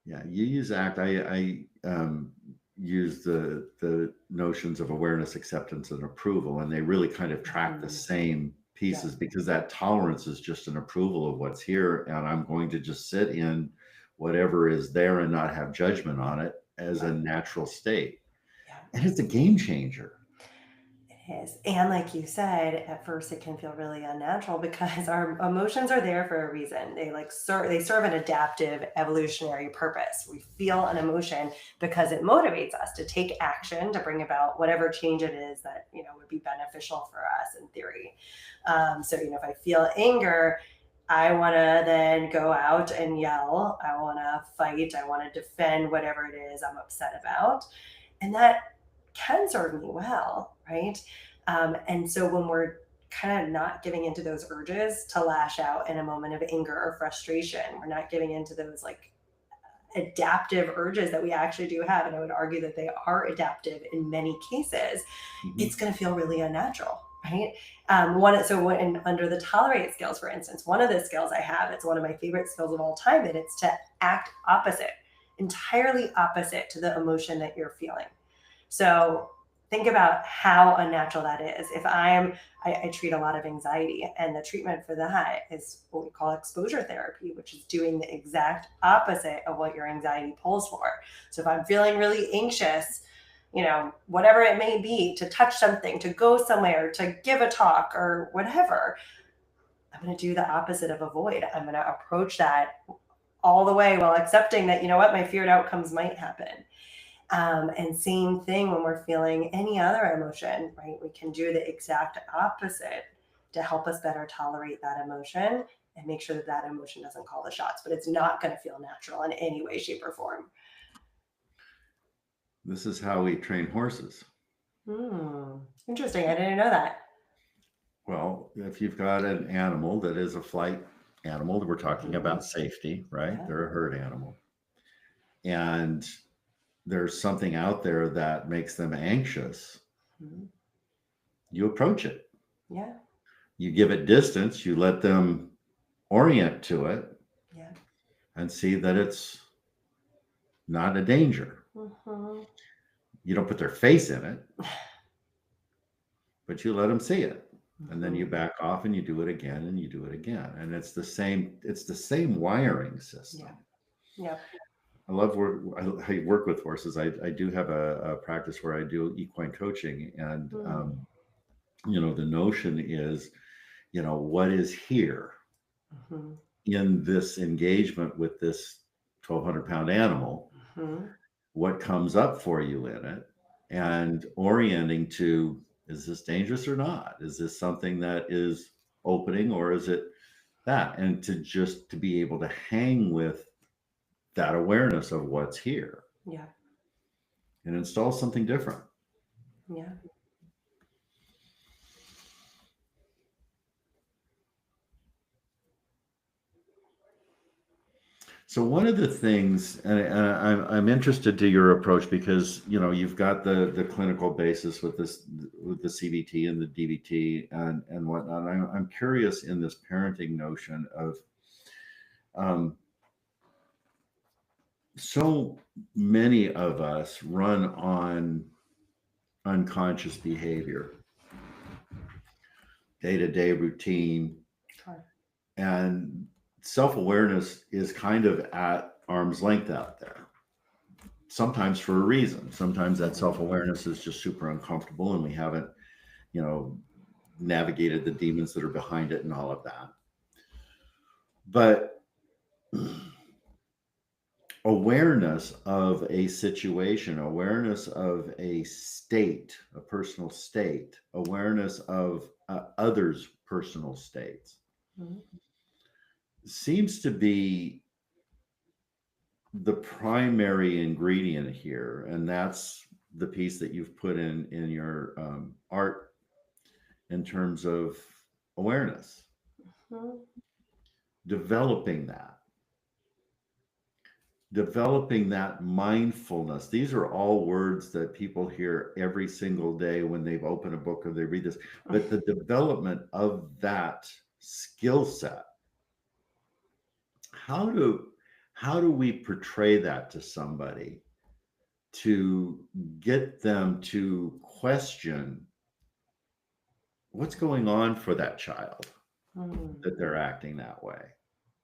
Yeah, you use ACT. I use the notions of awareness, acceptance, and approval, and they really kind of track the Mhm. same Yeah. pieces because that tolerance is just an approval of what's here, and I'm going to just sit in whatever is there and not have judgment on it as a Right. natural state. Yeah. And it's a game changer. It is. And like you said, at first it can feel really unnatural because our emotions are there for a reason. They serve an adaptive evolutionary purpose. We feel an emotion because it motivates us to take action to bring about whatever change it is that, would be beneficial for us in theory. So, if I feel anger, I want to then go out and yell. I want to fight. I want to defend whatever it is I'm upset about. And that can serve me well, right? And so when we're kind of not giving into those urges to lash out in a moment of anger or frustration, we're not giving into those like adaptive urges that we actually do have. And I would argue that they are adaptive in many cases. Mhm. It's going to feel really unnatural. Right. Under the tolerate skills, for instance, one of the skills I have, it's one of my favorite skills of all time, and it's to act opposite, entirely opposite to the emotion that you're feeling. So think about how unnatural that is. If I treat a lot of anxiety, and the treatment for that is what we call exposure therapy, which is doing the exact opposite of what your anxiety pulls for. So if I'm feeling really anxious, whatever it may be, to touch something, to go somewhere, to give a talk or whatever, I'm going to do the opposite of avoid. I'm going to approach that all the way while accepting that, my feared outcomes might happen. And same thing when we're feeling any other emotion, right? We can do the exact opposite to help us better tolerate that emotion and make sure that that emotion doesn't call the shots, but it's not going to feel natural in any way, shape, or form. This is how we train horses. Interesting. I didn't know that. Well, if you've got an animal that is a flight animal, we're talking Mhm. about safety, right? Yeah. They're a herd animal. And there's something out there that makes them anxious, Mhm. you approach it. Yeah. You give it distance, you let them orient to it Yeah. and see that it's not a danger. Hmm. You don't put their face in it, but you let them see it. And then you Hmm. back off and you do it again and you do it again. And it's the same wiring Yeah. system. Yeah. I love work. I work with horses. I do have a practice where I do equine coaching, and Mm. the notion is, what is here Hmm. in this engagement with this 1,200-pound animal? Hmm. What comes up for you in it, and orienting to, is this dangerous or not? Is this something that is opening, or is it that? And to be able to hang with that awareness of what's here Yeah. and install something different. Yeah. So one of the things, and I'm interested to your approach because you've got the clinical basis with this, with the CBT and the DBT and whatnot. I'm curious in this parenting notion of, um, so many of us run on unconscious behavior, day to day routine, Sure. and self awareness is kind of at arm's length out there. Sometimes for a reason. Sometimes that self Mhm. awareness is just super uncomfortable and we haven't, you know, navigated the demons that are behind it and all of that. But awareness of a situation, awareness of a state, a personal state, awareness of others' personal states Mhm. seems to be the primary ingredient here. And that's the piece that you've put in your art in terms of awareness, Mhm. developing that. developing that mindfulness. These are all words that people hear every single day when they've opened a book or they read this, but the development of that skill set, how do we portray that to somebody to get them to question what's going on for that child that they're acting that way?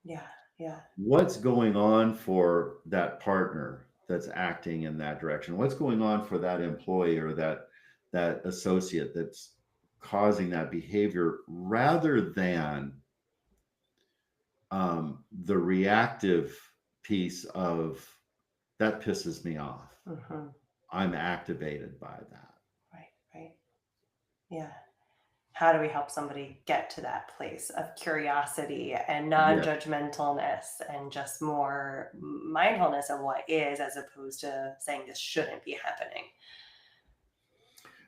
Yeah, yeah. What's going on for that partner that's acting in that direction? What's going on for that employee or that associate that's causing that behavior, rather than the reactive piece of that pisses me off. Mm-hmm. I'm activated by that. Right, right. Yeah. How do we help somebody get to that place of curiosity and Yeah. non-judgmentalness and just more mindfulness of what is, as opposed to saying this shouldn't be happening?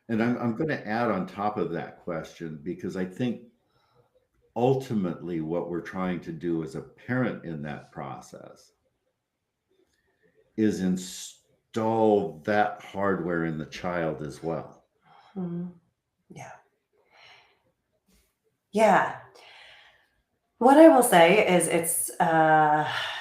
And I'm going to add on top of that question, because I think ultimately what we're trying to do as a parent in that process is install that hardware in the child as well. Mm-hmm. Yeah. Yeah. What I will say is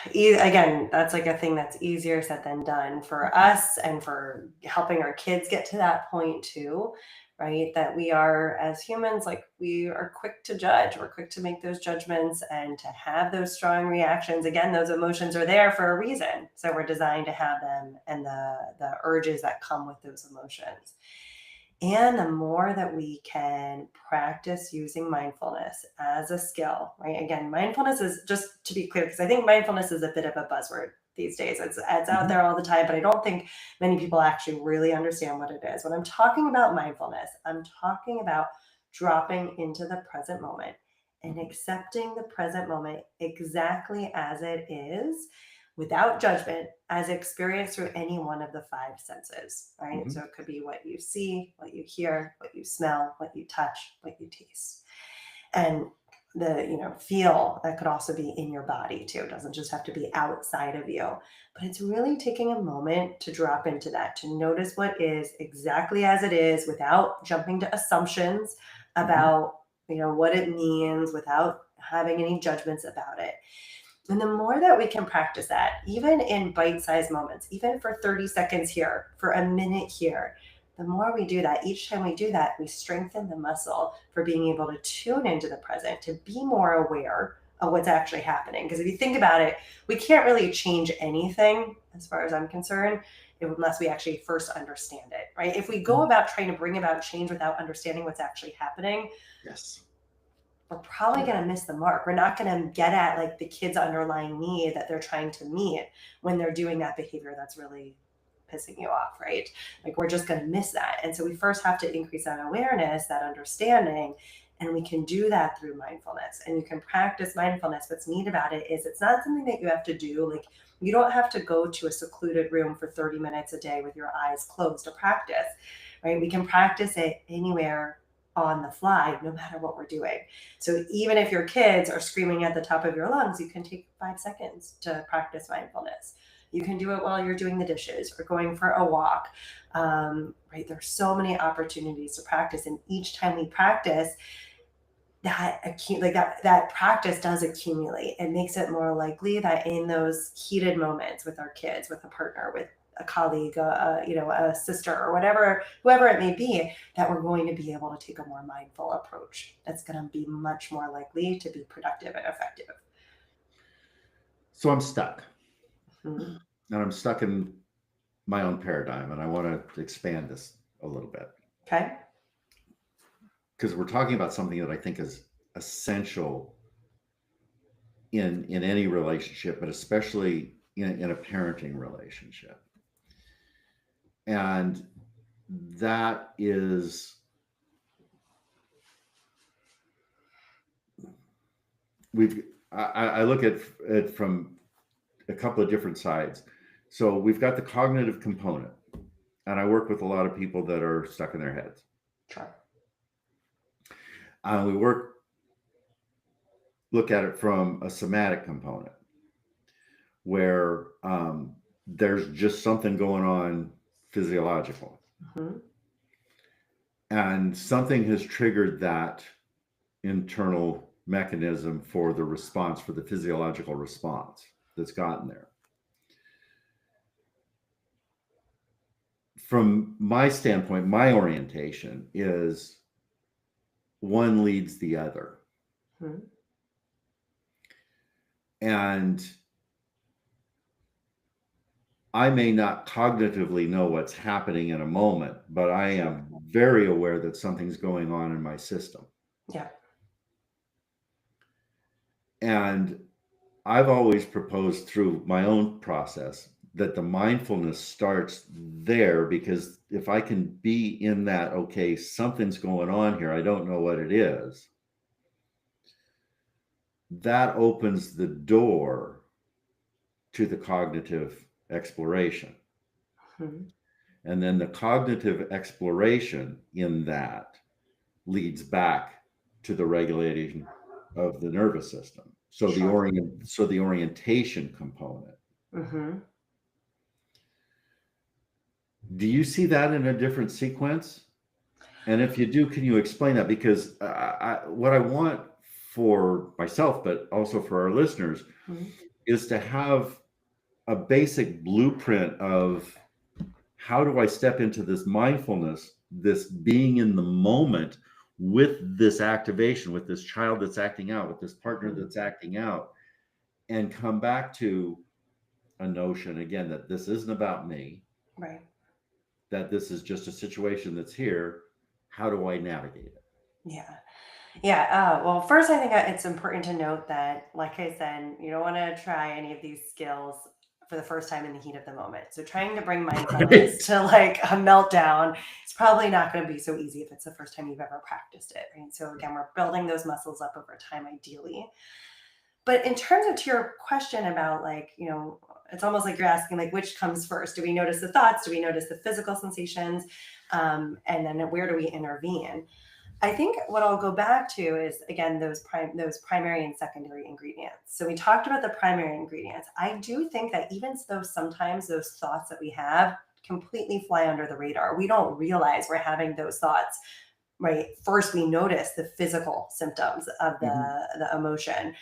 again, that's like a thing that's easier said than done for us and for helping our kids get to that point too, right? That we are, as humans, like we are quick to judge, we're quick to make those judgments and to have those strong reactions. Again, those emotions are there for a reason. So we're designed to have them and the urges that come with those emotions. And the more that we can practice using mindfulness as a skill, right? Again, mindfulness is, just to be clear, because I think mindfulness is a bit of a buzzword these days. It's out there all the time, but I don't think many people actually really understand what it is. When I'm talking about mindfulness, I'm talking about dropping into the present moment and accepting the present moment exactly as it is, without judgment, as experienced through any one of the five senses, right? Mm-hmm. So it could be what you see, what you hear, what you smell, what you touch, what you taste. And the feel, that could also be in your body too. It doesn't just have to be outside of you. But it's really taking a moment to drop into that, to notice what is exactly as it is without jumping to assumptions about what it means, without having any judgments about it. And the more that we can practice that, even in bite sized moments, even for 30 seconds here, for a minute here, the more we do that, each time we do that, we strengthen the muscle for being able to tune into the present, to be more aware of what's actually happening. Because if you think about it, we can't really change anything, as far as I'm concerned, unless we actually first understand it, right? If we go about trying to bring about change without understanding what's actually happening, Yes. we're probably Yeah. going to miss the mark. We're not going to get at like the kid's underlying need that they're trying to meet when they're doing that behavior that's really pissing you off, right? Like we're just going to miss that. And so we first have to increase that awareness, that understanding, and we can do that through mindfulness. And you can practice mindfulness. What's neat about it is it's not something that you have to do. Like you don't have to go to a secluded room for 30 minutes a day with your eyes closed to practice, right? We can practice it anywhere on the fly, no matter what we're doing. So even if your kids are screaming at the top of your lungs, you can take 5 seconds to practice mindfulness. You can do it while you're doing the dishes or going for a walk. Right? There's so many opportunities to practice, and each time we practice, that practice does accumulate. It makes it more likely that in those heated moments with our kids, with a partner, with a colleague, a sister, or whatever, whoever it may be, that we're going to be able to take a more mindful approach. That's going to be much more likely to be productive and effective. So I'm stuck. Mm-hmm. And I'm stuck in my own paradigm, and I want to expand this a little bit. Okay. Because we're talking about something that I think is essential in any relationship, but especially in a parenting relationship. And that is, I look at it from a couple of different sides. So we've got the cognitive component, and I work with a lot of people that are stuck in their heads. Sure. We look at it from a somatic component, where there's just something going on physiological. Mm-hmm. And something has triggered that internal mechanism for the response, for the physiological response that's gotten there. From my standpoint, my orientation is one leads the other. Mm-hmm. And I may not cognitively know what's happening in a moment, but I am very aware that something's going on in my system. Yeah. And I've always proposed through my own process that the mindfulness starts there, because if I can be in that, okay, something's going on here, I don't know what it is, that opens the door to the cognitive exploration. Mm-hmm. And then the cognitive exploration in that leads back to the regulation of the nervous system. So Sure. the orientation component. Mm-hmm. Do you see that in a different sequence? And if you do, can you explain that? Because what I want for myself, but also for our listeners, Mm-hmm. is to have a basic blueprint of how do I step into this mindfulness, this being in the moment with this activation, with this child that's acting out, with this partner that's acting out, and come back to a notion again that this isn't about me, Right. that this is just a situation that's here. How do I navigate it? Yeah. Yeah. Well, first, I think it's important to note that, like I said, you don't want to try any of these skills for the first time in the heat of the moment. So, trying to bring mindfulness Right. to like a meltdown is probably not going to be so easy if it's the first time you've ever practiced it. Right. So, again, we're building those muscles up over time, ideally. But in terms of to your question about like, it's almost like you're asking like which comes first. Do we notice the thoughts? Do we notice the physical sensations? And then where do we intervene? I think what I'll go back to is again those primary and secondary ingredients. So we talked about the primary ingredients. I do think that even though sometimes those thoughts that we have completely fly under the radar, we don't realize we're having those thoughts. Right. First, we notice the physical symptoms of Mhm. the emotion.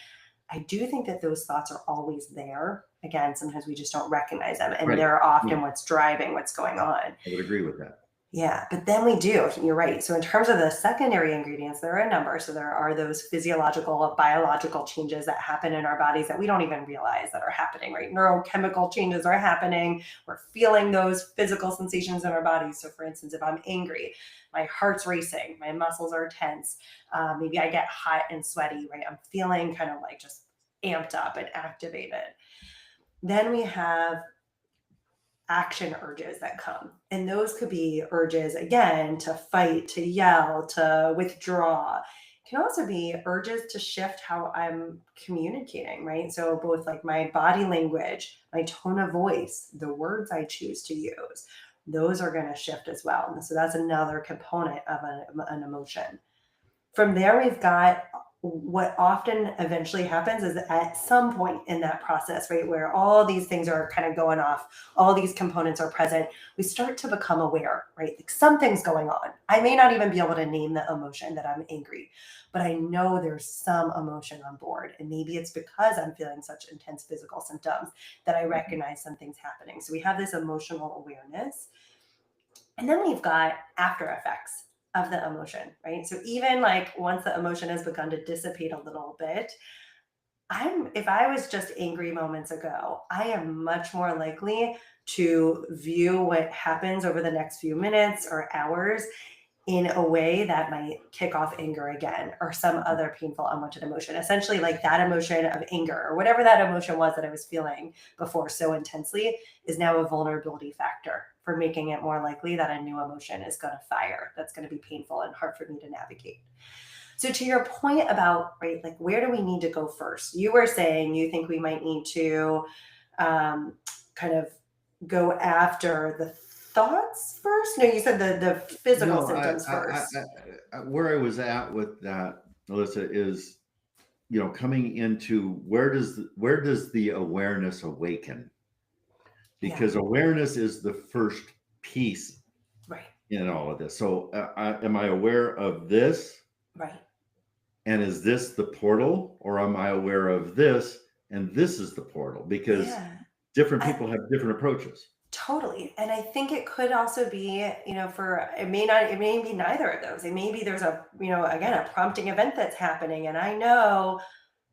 I do think that those thoughts are always there. Again, sometimes we just don't recognize them, and Right. they're Yeah, often what's driving what's going on. I would agree with that. Yeah, but then we do. You're right. So in terms of the secondary ingredients, there are a number. So there are those physiological, biological changes that happen in our bodies that we don't even realize that are happening, right? Neurochemical changes are happening. We're feeling those physical sensations in our bodies. So for instance, if I'm angry, my heart's racing, my muscles are tense. Maybe I get hot and sweaty, right? I'm feeling kind of like just amped up and activated. Then we have action urges that come. And those could be urges, again, to fight, to yell, to withdraw. It can also be urges to shift how I'm communicating, right? So, both like my body language, my tone of voice, the words I choose to use, those are going to shift as well. And so, that's another component of an emotion. From there, we've got what often eventually happens is at some point in that process, right, where all these things are kind of going off, all these components are present, we start to become aware, right? Like something's going on. I may not even be able to name the emotion that I'm angry, but I know there's some emotion on board. And maybe it's because I'm feeling such intense physical symptoms that I recognize something's happening. So we have this emotional awareness. And then we've got after effects of the emotion, right? So even like once the emotion has begun to dissipate a little bit, if I was just angry moments ago, I am much more likely to view what happens over the next few minutes or hours in a way that might kick off anger again or some other painful unwanted emotion. Essentially, like that emotion of anger or whatever that emotion was that I was feeling before so intensely is now a vulnerability factor for making it more likely that a new emotion is going to fire. That's going to be painful and hard for me to navigate. So, to your point about, right, like where do we need to go first? You were saying you think we might need to kind of go after the thoughts first? No, you said the physical No, symptoms first. where I was at with that, Alyssa, is coming into where does the awareness awaken? Yeah. because awareness is the first piece Right. in all of this. So, am I aware of this? Right. And is this the portal, or am I aware of this and this is the portal? Because Yeah. different I, people have different approaches. Totally. And I think it could also be, for it may not, it may be neither of those. It may be there's a, again, a prompting event that's happening. And I know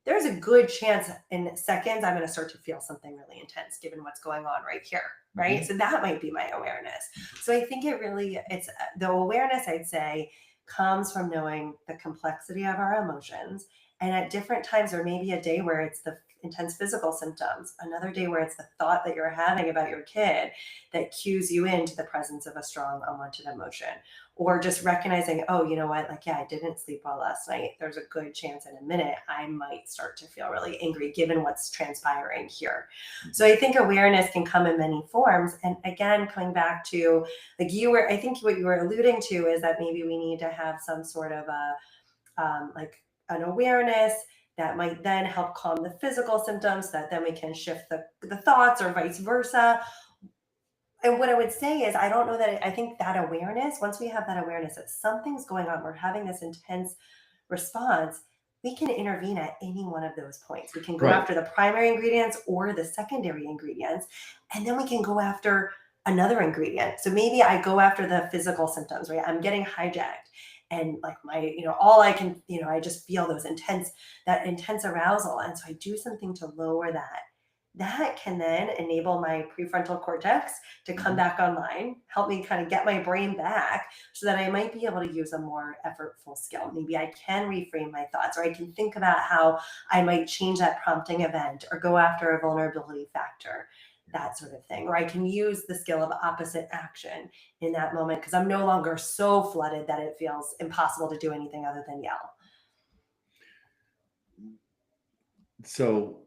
there's a good chance in seconds I'm going to start to feel something really intense given what's going on right here. Right. Mm-hmm. So that might be my awareness. So I think it's the awareness, I'd say, comes from knowing the complexity of our emotions. And at different times, there may be a day where it's the intense physical symptoms, another day where it's the thought that you're having about your kid that cues you into the presence of a strong unwanted emotion, or just recognizing, oh, you know what, like, yeah, I didn't sleep well last night. There's a good chance in a minute I might start to feel really angry given what's transpiring here. So I think awareness can come in many forms. And again, coming back to I think what you were alluding to is that maybe we need to have some sort of like an awareness that might then help calm the physical symptoms, that then we can shift the thoughts or vice versa. And what I would say is, I don't know that I think that awareness, once we have that awareness that something's going on, we're having this intense response, we can intervene at any one of those points. We can go Right. after the primary ingredients or the secondary ingredients, and then we can go after another ingredient. So maybe I go after the physical symptoms, right? I'm getting hijacked. And like all I can, I just feel that intense arousal. And so I do something to lower that. That can then enable my prefrontal cortex to come Mm-hmm. back online, help me kind of get my brain back so that I might be able to use a more effortful skill. Maybe I can reframe my thoughts, or I can think about how I might change that prompting event or go after a vulnerability factor, that sort of thing. Or I can use the skill of opposite action in that moment because I'm no longer so flooded that it feels impossible to do anything other than yell. So,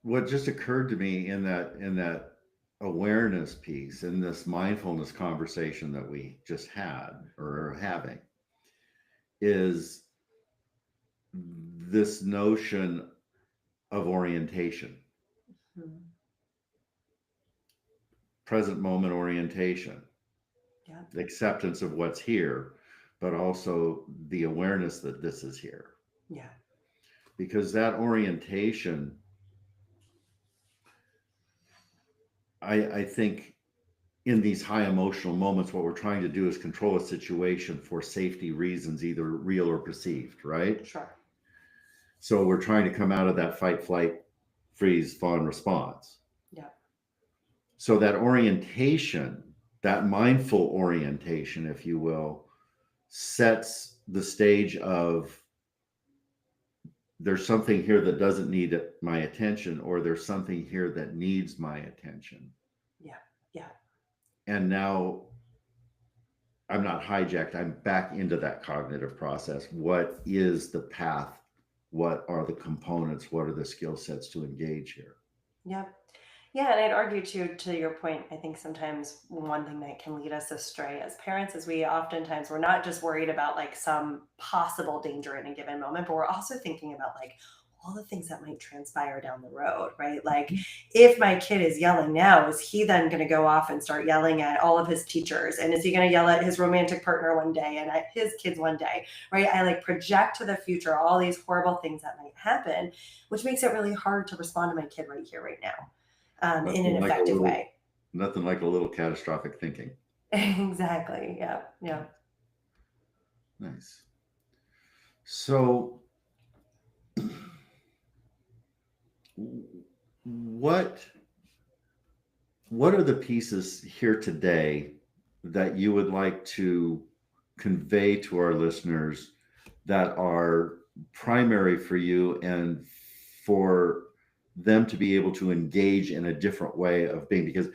what just occurred to me in that awareness piece, in this mindfulness conversation that we just had or are having, is this notion of orientation, Hmm. present moment orientation, Yeah. the acceptance of what's here, but also the awareness that this is here. Yeah. Because that orientation, I think in these high emotional moments, what we're trying to do is control a situation for safety reasons, either real or perceived, right? Sure. So we're trying to come out of that fight, flight, freeze, fawn response. Yeah. So that orientation, that mindful orientation, if you will, sets the stage of there's something here that doesn't need my attention, or there's something here that needs my attention. Yeah. Yeah. And now I'm not hijacked. I'm back into that cognitive process. What is the path? What are the components? What are the skill sets to engage here? Yeah. Yeah, and I'd argue to your point, I think sometimes one thing that can lead us astray as parents is we're not just worried about like some possible danger in a given moment, but we're also thinking about like all the things that might transpire down the road, right? Like if my kid is yelling now, is he then going to go off and start yelling at all of his teachers? And is he going to yell at his romantic partner one day and at his kids one day, right? I like project to the future all these horrible things that might happen, which makes it really hard to respond to my kid right here, right now in Nothing an like a effective little, way. nothing like a little catastrophic thinking. Exactly. Yeah. Yeah. Nice. So, what what are the pieces here today that you would like to convey to our listeners that are primary for you and for them to be able to engage in a different way of being? Because,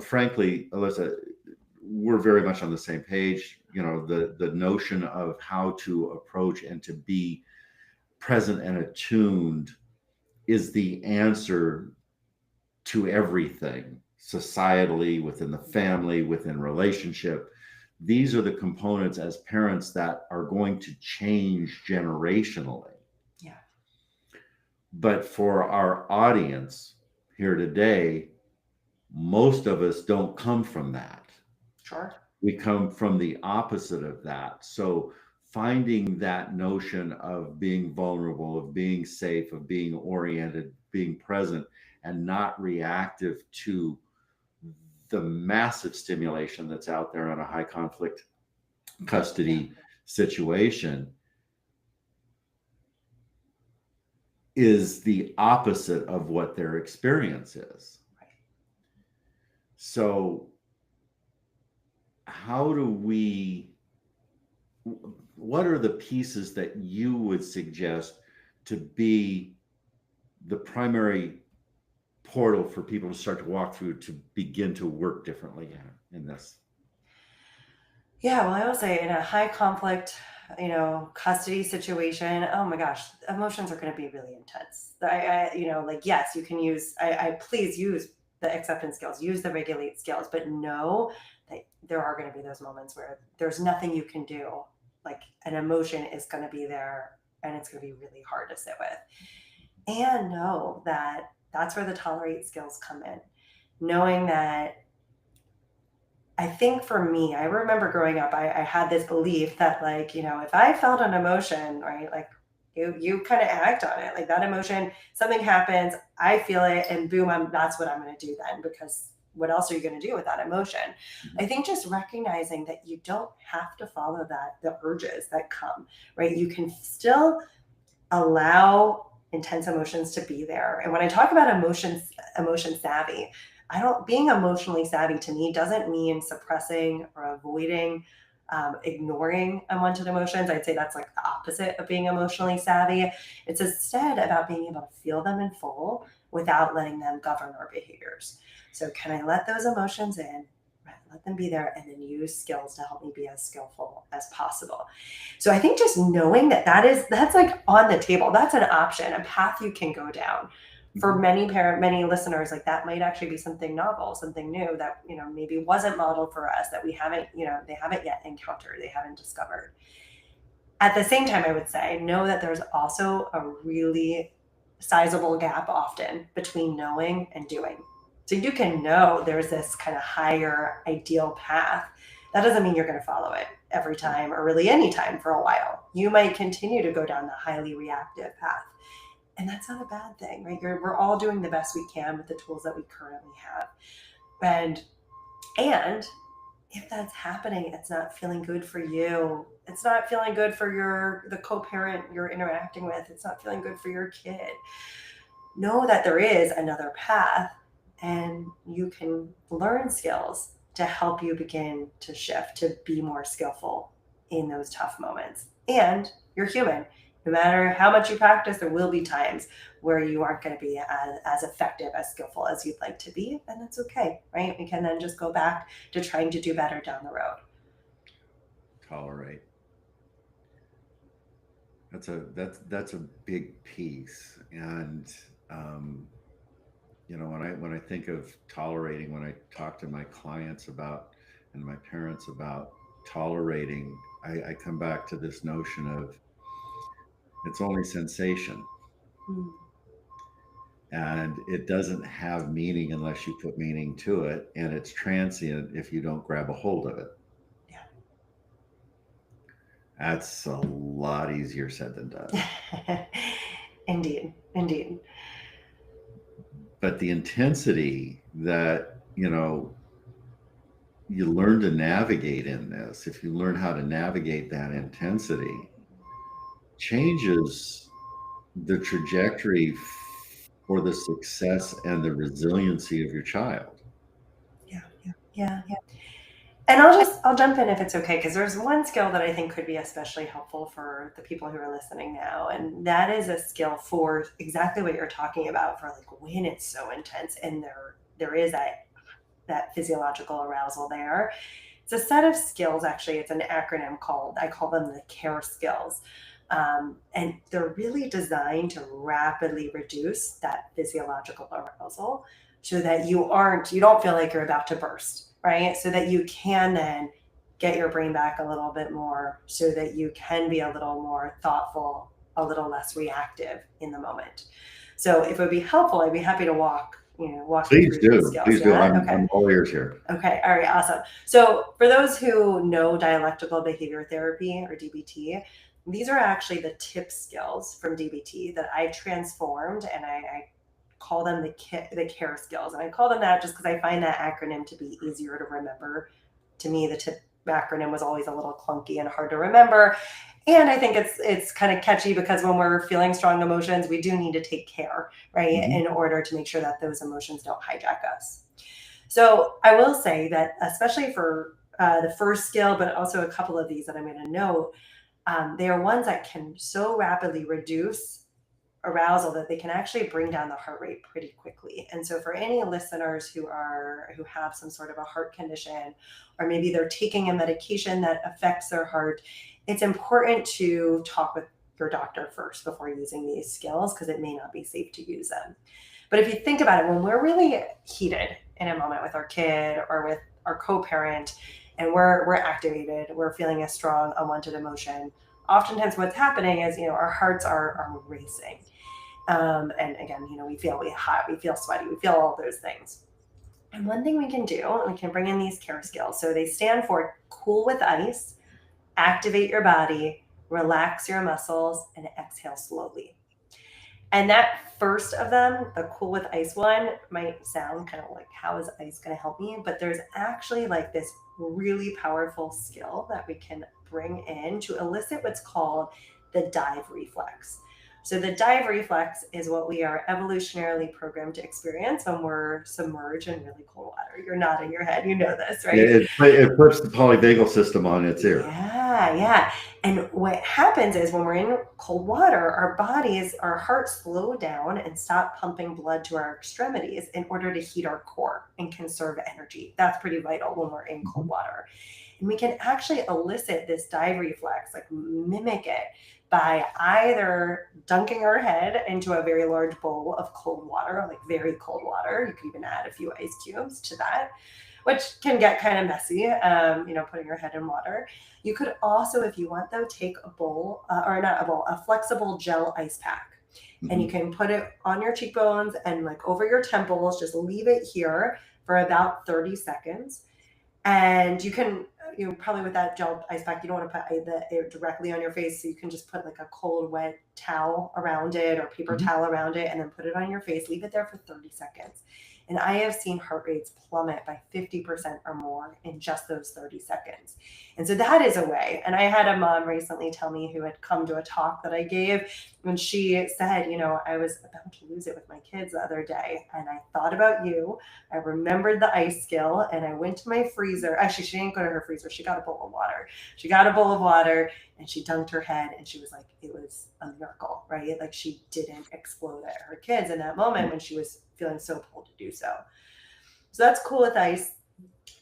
frankly, Alissa, we're very much on the same page. The notion of how to approach and to be present and attuned is the answer to everything societally, within the family, within relationship. These are the components as parents that are going to change generationally. Yeah. But for our audience here today, Most of us don't come from that. Sure. We come from the opposite of that. So finding that notion of being vulnerable, of being safe, of being oriented, being present, and not reactive to the massive stimulation that's out there on a high conflict custody situation is the opposite of what their experience is. Right. So how do we, what are the pieces that you would suggest to be the primary portal for people to start to walk through to begin to work differently in this? Yeah, well, I will say in a high conflict, custody situation, oh my gosh, emotions are going to be really intense. Like, yes, you can use, I please use the acceptance skills, use the regulate skills, but know that there are going to be those moments where there's nothing you can do. Like an emotion is going to be there and it's going to be really hard to sit with. And know that that's where the tolerate skills come in. Knowing that I think for me, I remember growing up, I had this belief that like, if I felt an emotion, right, like you kind of act on it. Like that emotion, something happens, I feel it, and boom, that's what I'm going to do then, because what else are you going to do with that emotion? I think just recognizing that you don't have to follow the urges that come, right? You can still allow intense emotions to be there. And when I talk about emotion savvy, I don't being emotionally savvy to me doesn't mean suppressing or avoiding, ignoring unwanted emotions. I'd say that's like the opposite of being emotionally savvy. It's instead about being able to feel them in full without letting them govern our behaviors. So can I let those emotions in, let them be there, and then use skills to help me be as skillful as possible? So I think just knowing that's like on the table. That's an option, a path you can go down. For many listeners, like that might actually be something novel, something new that, maybe wasn't modeled for us, that we haven't, they haven't yet encountered, they haven't discovered. At the same time, I would say, know that there's also a really sizable gap often between knowing and doing. So you can know there's this kind of higher ideal path. That doesn't mean you're going to follow it every time or really any time for a while. You might continue to go down the highly reactive path. And that's not a bad thing, right? We're all doing the best we can with the tools that we currently have. And if that's happening, it's not feeling good for you. It's not feeling good for the co-parent you're interacting with. It's not feeling good for your kid. Know that there is another path, and you can learn skills to help you begin to shift, to be more skillful in those tough moments. And you're human. No matter how much you practice, there will be times where you aren't going to be as effective, as skillful as you'd like to be. And that's okay, right? We can then just go back to trying to do better down the road. Tolerate. That's a big piece. And when I think of tolerating, when I talk to my clients about and my parents about tolerating, I come back to this notion of it's only sensation. Mm. And it doesn't have meaning unless you put meaning to it, and it's transient if you don't grab a hold of it. Yeah. That's a lot easier said than done. Indeed. But the intensity that you learn to navigate in this, if you learn how to navigate that intensity, changes the trajectory for the success and the resiliency of your child. Yeah. And I'll jump in if it's okay, because there's one skill that I think could be especially helpful for the people who are listening now. And that is a skill for exactly what you're talking about, for like when it's so intense and there is that physiological arousal there. It's a set of skills, actually. It's an acronym I call them the CARE skills. And they're really designed to rapidly reduce that physiological arousal so that you don't feel like you're about to burst, right? So that you can then get your brain back a little bit more, so that you can be a little more thoughtful, a little less reactive in the moment. So if it would be helpful, I'd be happy to walk walk you Please through these do. skills? Please do. Yeah. I'm all ears here. Okay. All right. Awesome. So for those who know dialectical behavior therapy or DBT, these are actually the tip skills from DBT that I transformed, and I call them the care skills. And I call them that just because I find that acronym to be easier to remember. To me, the tip acronym was always a little clunky and hard to remember. And I think it's kind of catchy because when we're feeling strong emotions, we do need to take care, right, in order to make sure that those emotions don't hijack us. So I will say that, especially for the first skill, but also a couple of these that I'm going to note, they are ones that can so rapidly reduce arousal that they can actually bring down the heart rate pretty quickly. And so for any listeners who have some sort of a heart condition, or maybe they're taking a medication that affects their heart, it's important to talk with your doctor first before using these skills, because it may not be safe to use them. But if you think about it, when we're really heated in a moment with our kid or with our co-parent, and we're activated, we're feeling a strong unwanted emotion, oftentimes what's happening is, our hearts are racing. And again, we feel hot, we feel sweaty, we feel all those things. And one thing we can do, we can bring in these care skills. So they stand for cool with ice, activate your body, relax your muscles, and exhale slowly. And that first of them, the cool with ice one, might sound kind of like, how is ice going to help me? But there's actually like this really powerful skill that we can bring in to elicit what's called the dive reflex. So the dive reflex is what we are evolutionarily programmed to experience when we're submerged in really cold water. You're nodding your head, you know this, right? It puts the polyvagal system on its ear. Yeah. And what happens is when we're in cold water, our hearts slow down and stop pumping blood to our extremities in order to heat our core and conserve energy. That's pretty vital when we're in cold water. And we can actually elicit this dive reflex, like mimic it, by either dunking our head into a very large bowl of cold water, like very cold water. You could even add a few ice cubes to that, which can get kind of messy, putting your head in water. You could also, if you want though, take a bowl, or not a bowl, a flexible gel ice pack. And you can put it on your cheekbones and like over your temples, just leave it here for about 30 seconds. And you can, probably with that gel ice pack, you don't want to put it directly on your face. So you can just put like a cold, wet towel around it or paper towel around it, and then put it on your face, leave it there for 30 seconds. And I have seen heart rates plummet by 50% or more in just those 30 seconds. And so that is a way. And I had a mom recently tell me, who had come to a talk that I gave, when she said, I was about to lose it with my kids the other day. And I thought about you. I remembered the ice skill, and I went to my freezer. Actually, she didn't go to her freezer. She got a bowl of water. And she dunked her head, and she was like, it was a miracle, right? Like she didn't explode at her kids in that moment when she was feeling so pulled to do so. So that's cool with ice.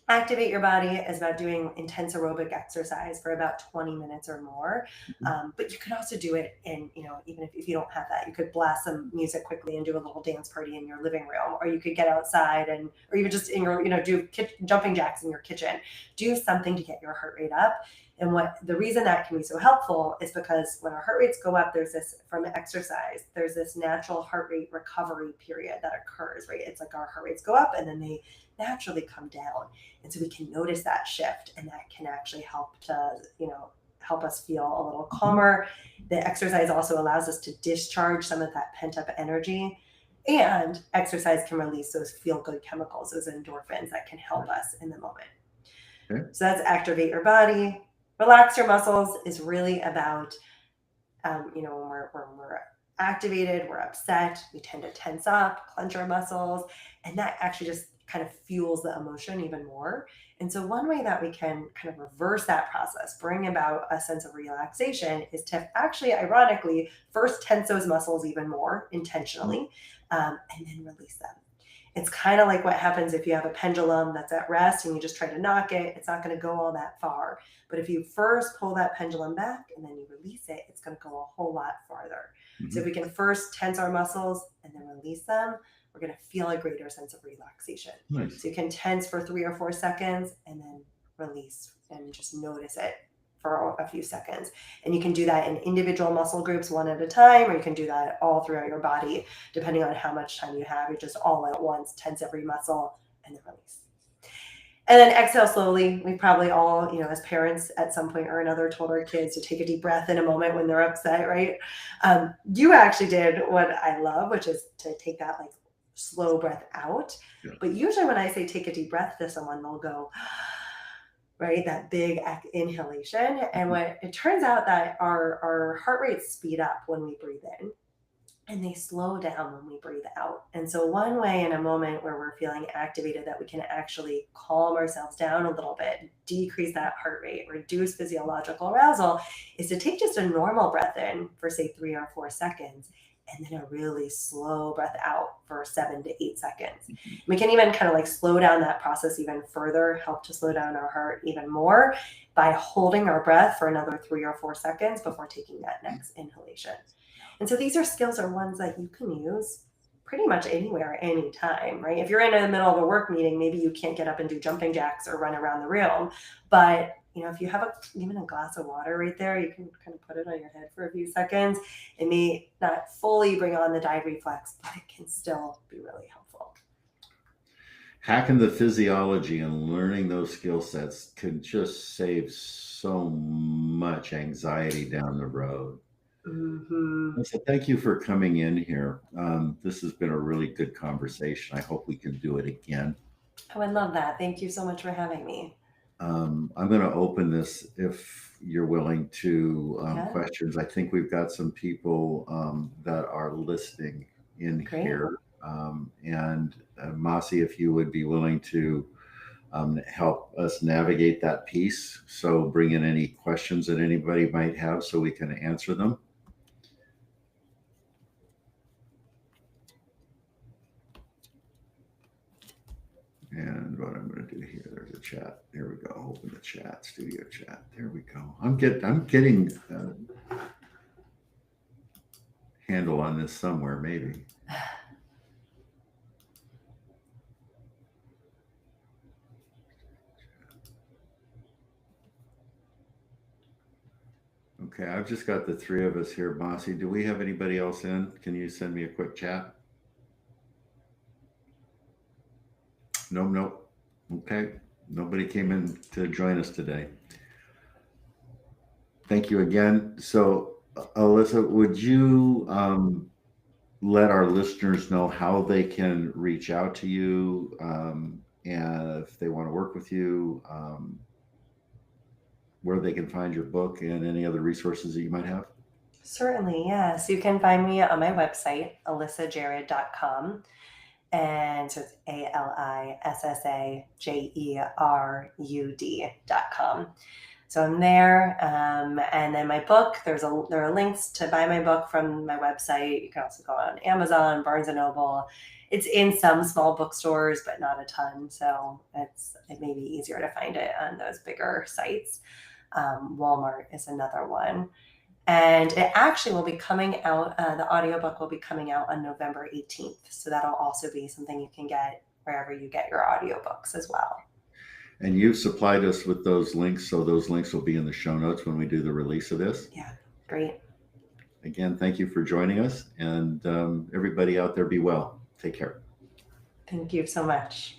Activate your body is about doing intense aerobic exercise for about 20 minutes or more. But you can also do it in, even if you don't have that, you could blast some music quickly and do a little dance party in your living room, or you could get outside or even just in your, do jumping jacks in your kitchen. Do something to get your heart rate up. And the reason that can be so helpful is because when our heart rates go up, from exercise, there's this natural heart rate recovery period that occurs, right? It's like our heart rates go up and then they naturally come down. And so we can notice that shift, and that can actually help us feel a little calmer. The exercise also allows us to discharge some of that pent up energy, and exercise can release those feel good chemicals, those endorphins that can help us in the moment. Okay. So that's activate your body. Relax your muscles is really about, when we're activated, we're upset, we tend to tense up, clench our muscles, and that actually just kind of fuels the emotion even more. And so one way that we can kind of reverse that process, bring about a sense of relaxation, is to actually, ironically, first tense those muscles even more intentionally, and then release them. It's kind of like what happens if you have a pendulum that's at rest and you just try to knock it. It's not going to go all that far. But if you first pull that pendulum back and then you release it, it's going to go a whole lot farther. So if we can first tense our muscles and then release them, we're going to feel a greater sense of relaxation. Nice. So you can tense for 3 or 4 seconds and then release and just notice it. for a few seconds. And you can do that in individual muscle groups one at a time, or you can do that all throughout your body, depending on how much time you have. You're just all at once, tense every muscle, and then release. And then exhale slowly. We probably all, as parents at some point or another told our kids to take a deep breath in a moment when they're upset, right? You actually did what I love, which is to take that like slow breath out. Yeah. But usually when I say take a deep breath to someone, they'll go, right? That big inhalation. And what it turns out that our heart rates speed up when we breathe in, and they slow down when we breathe out. And so one way in a moment where we're feeling activated that we can actually calm ourselves down a little bit, decrease that heart rate, reduce physiological arousal, is to take just a normal breath in for say 3 or 4 seconds, and then a really slow breath out for 7 to 8 seconds. We can even kind of like slow down that process even further, help to slow down our heart even more by holding our breath for another 3 or 4 seconds before taking that next inhalation. And so these are skills or ones that you can use pretty much anywhere, anytime, right? If you're in the middle of a work meeting, maybe you can't get up and do jumping jacks or run around the room. But if you have even a glass of water right there, you can kind of put it on your head for a few seconds. It may not fully bring on the dive reflex, but it can still be really helpful. Hacking the physiology and learning those skill sets can just save so much anxiety down the road. Mm-hmm. So thank you for coming in here. This has been a really good conversation. I hope we can do it again. I would love that. Thank you so much for having me. I'm going to open this if you're willing to Yeah. questions. I think we've got some people that are listening in Great. here. And Masi, if you would be willing to help us navigate that piece. So bring in any questions that anybody might have so we can answer them. And what I'm going to do here, there's a chat. There we go. Open the chat, studio chat. There we go. I'm getting handle on this somewhere, maybe. Okay, I've just got the 3 of us here. Masi, do we have anybody else in? Can you send me a quick chat? Nope. Okay, nobody came in to join us today. Thank you again. So, Alissa, would you let our listeners know how they can reach out to you and if they want to work with you, where they can find your book and any other resources that you might have? Certainly, yes. You can find me on my website, AlissaJerud.com. And so it's ALISSAJERUD.com. So I'm there. And then my book, there are links to buy my book from my website. You can also go on Amazon, Barnes & Noble. It's in some small bookstores, but not a ton. So it may be easier to find it on those bigger sites. Walmart is another one. And it actually will be coming out, the audiobook will be coming out on November 18th. So that'll also be something you can get wherever you get your audiobooks as well. And you've supplied us with those links. So those links will be in the show notes when we do the release of this. Yeah, great. Again, thank you for joining us. And everybody out there, be well. Take care. Thank you so much.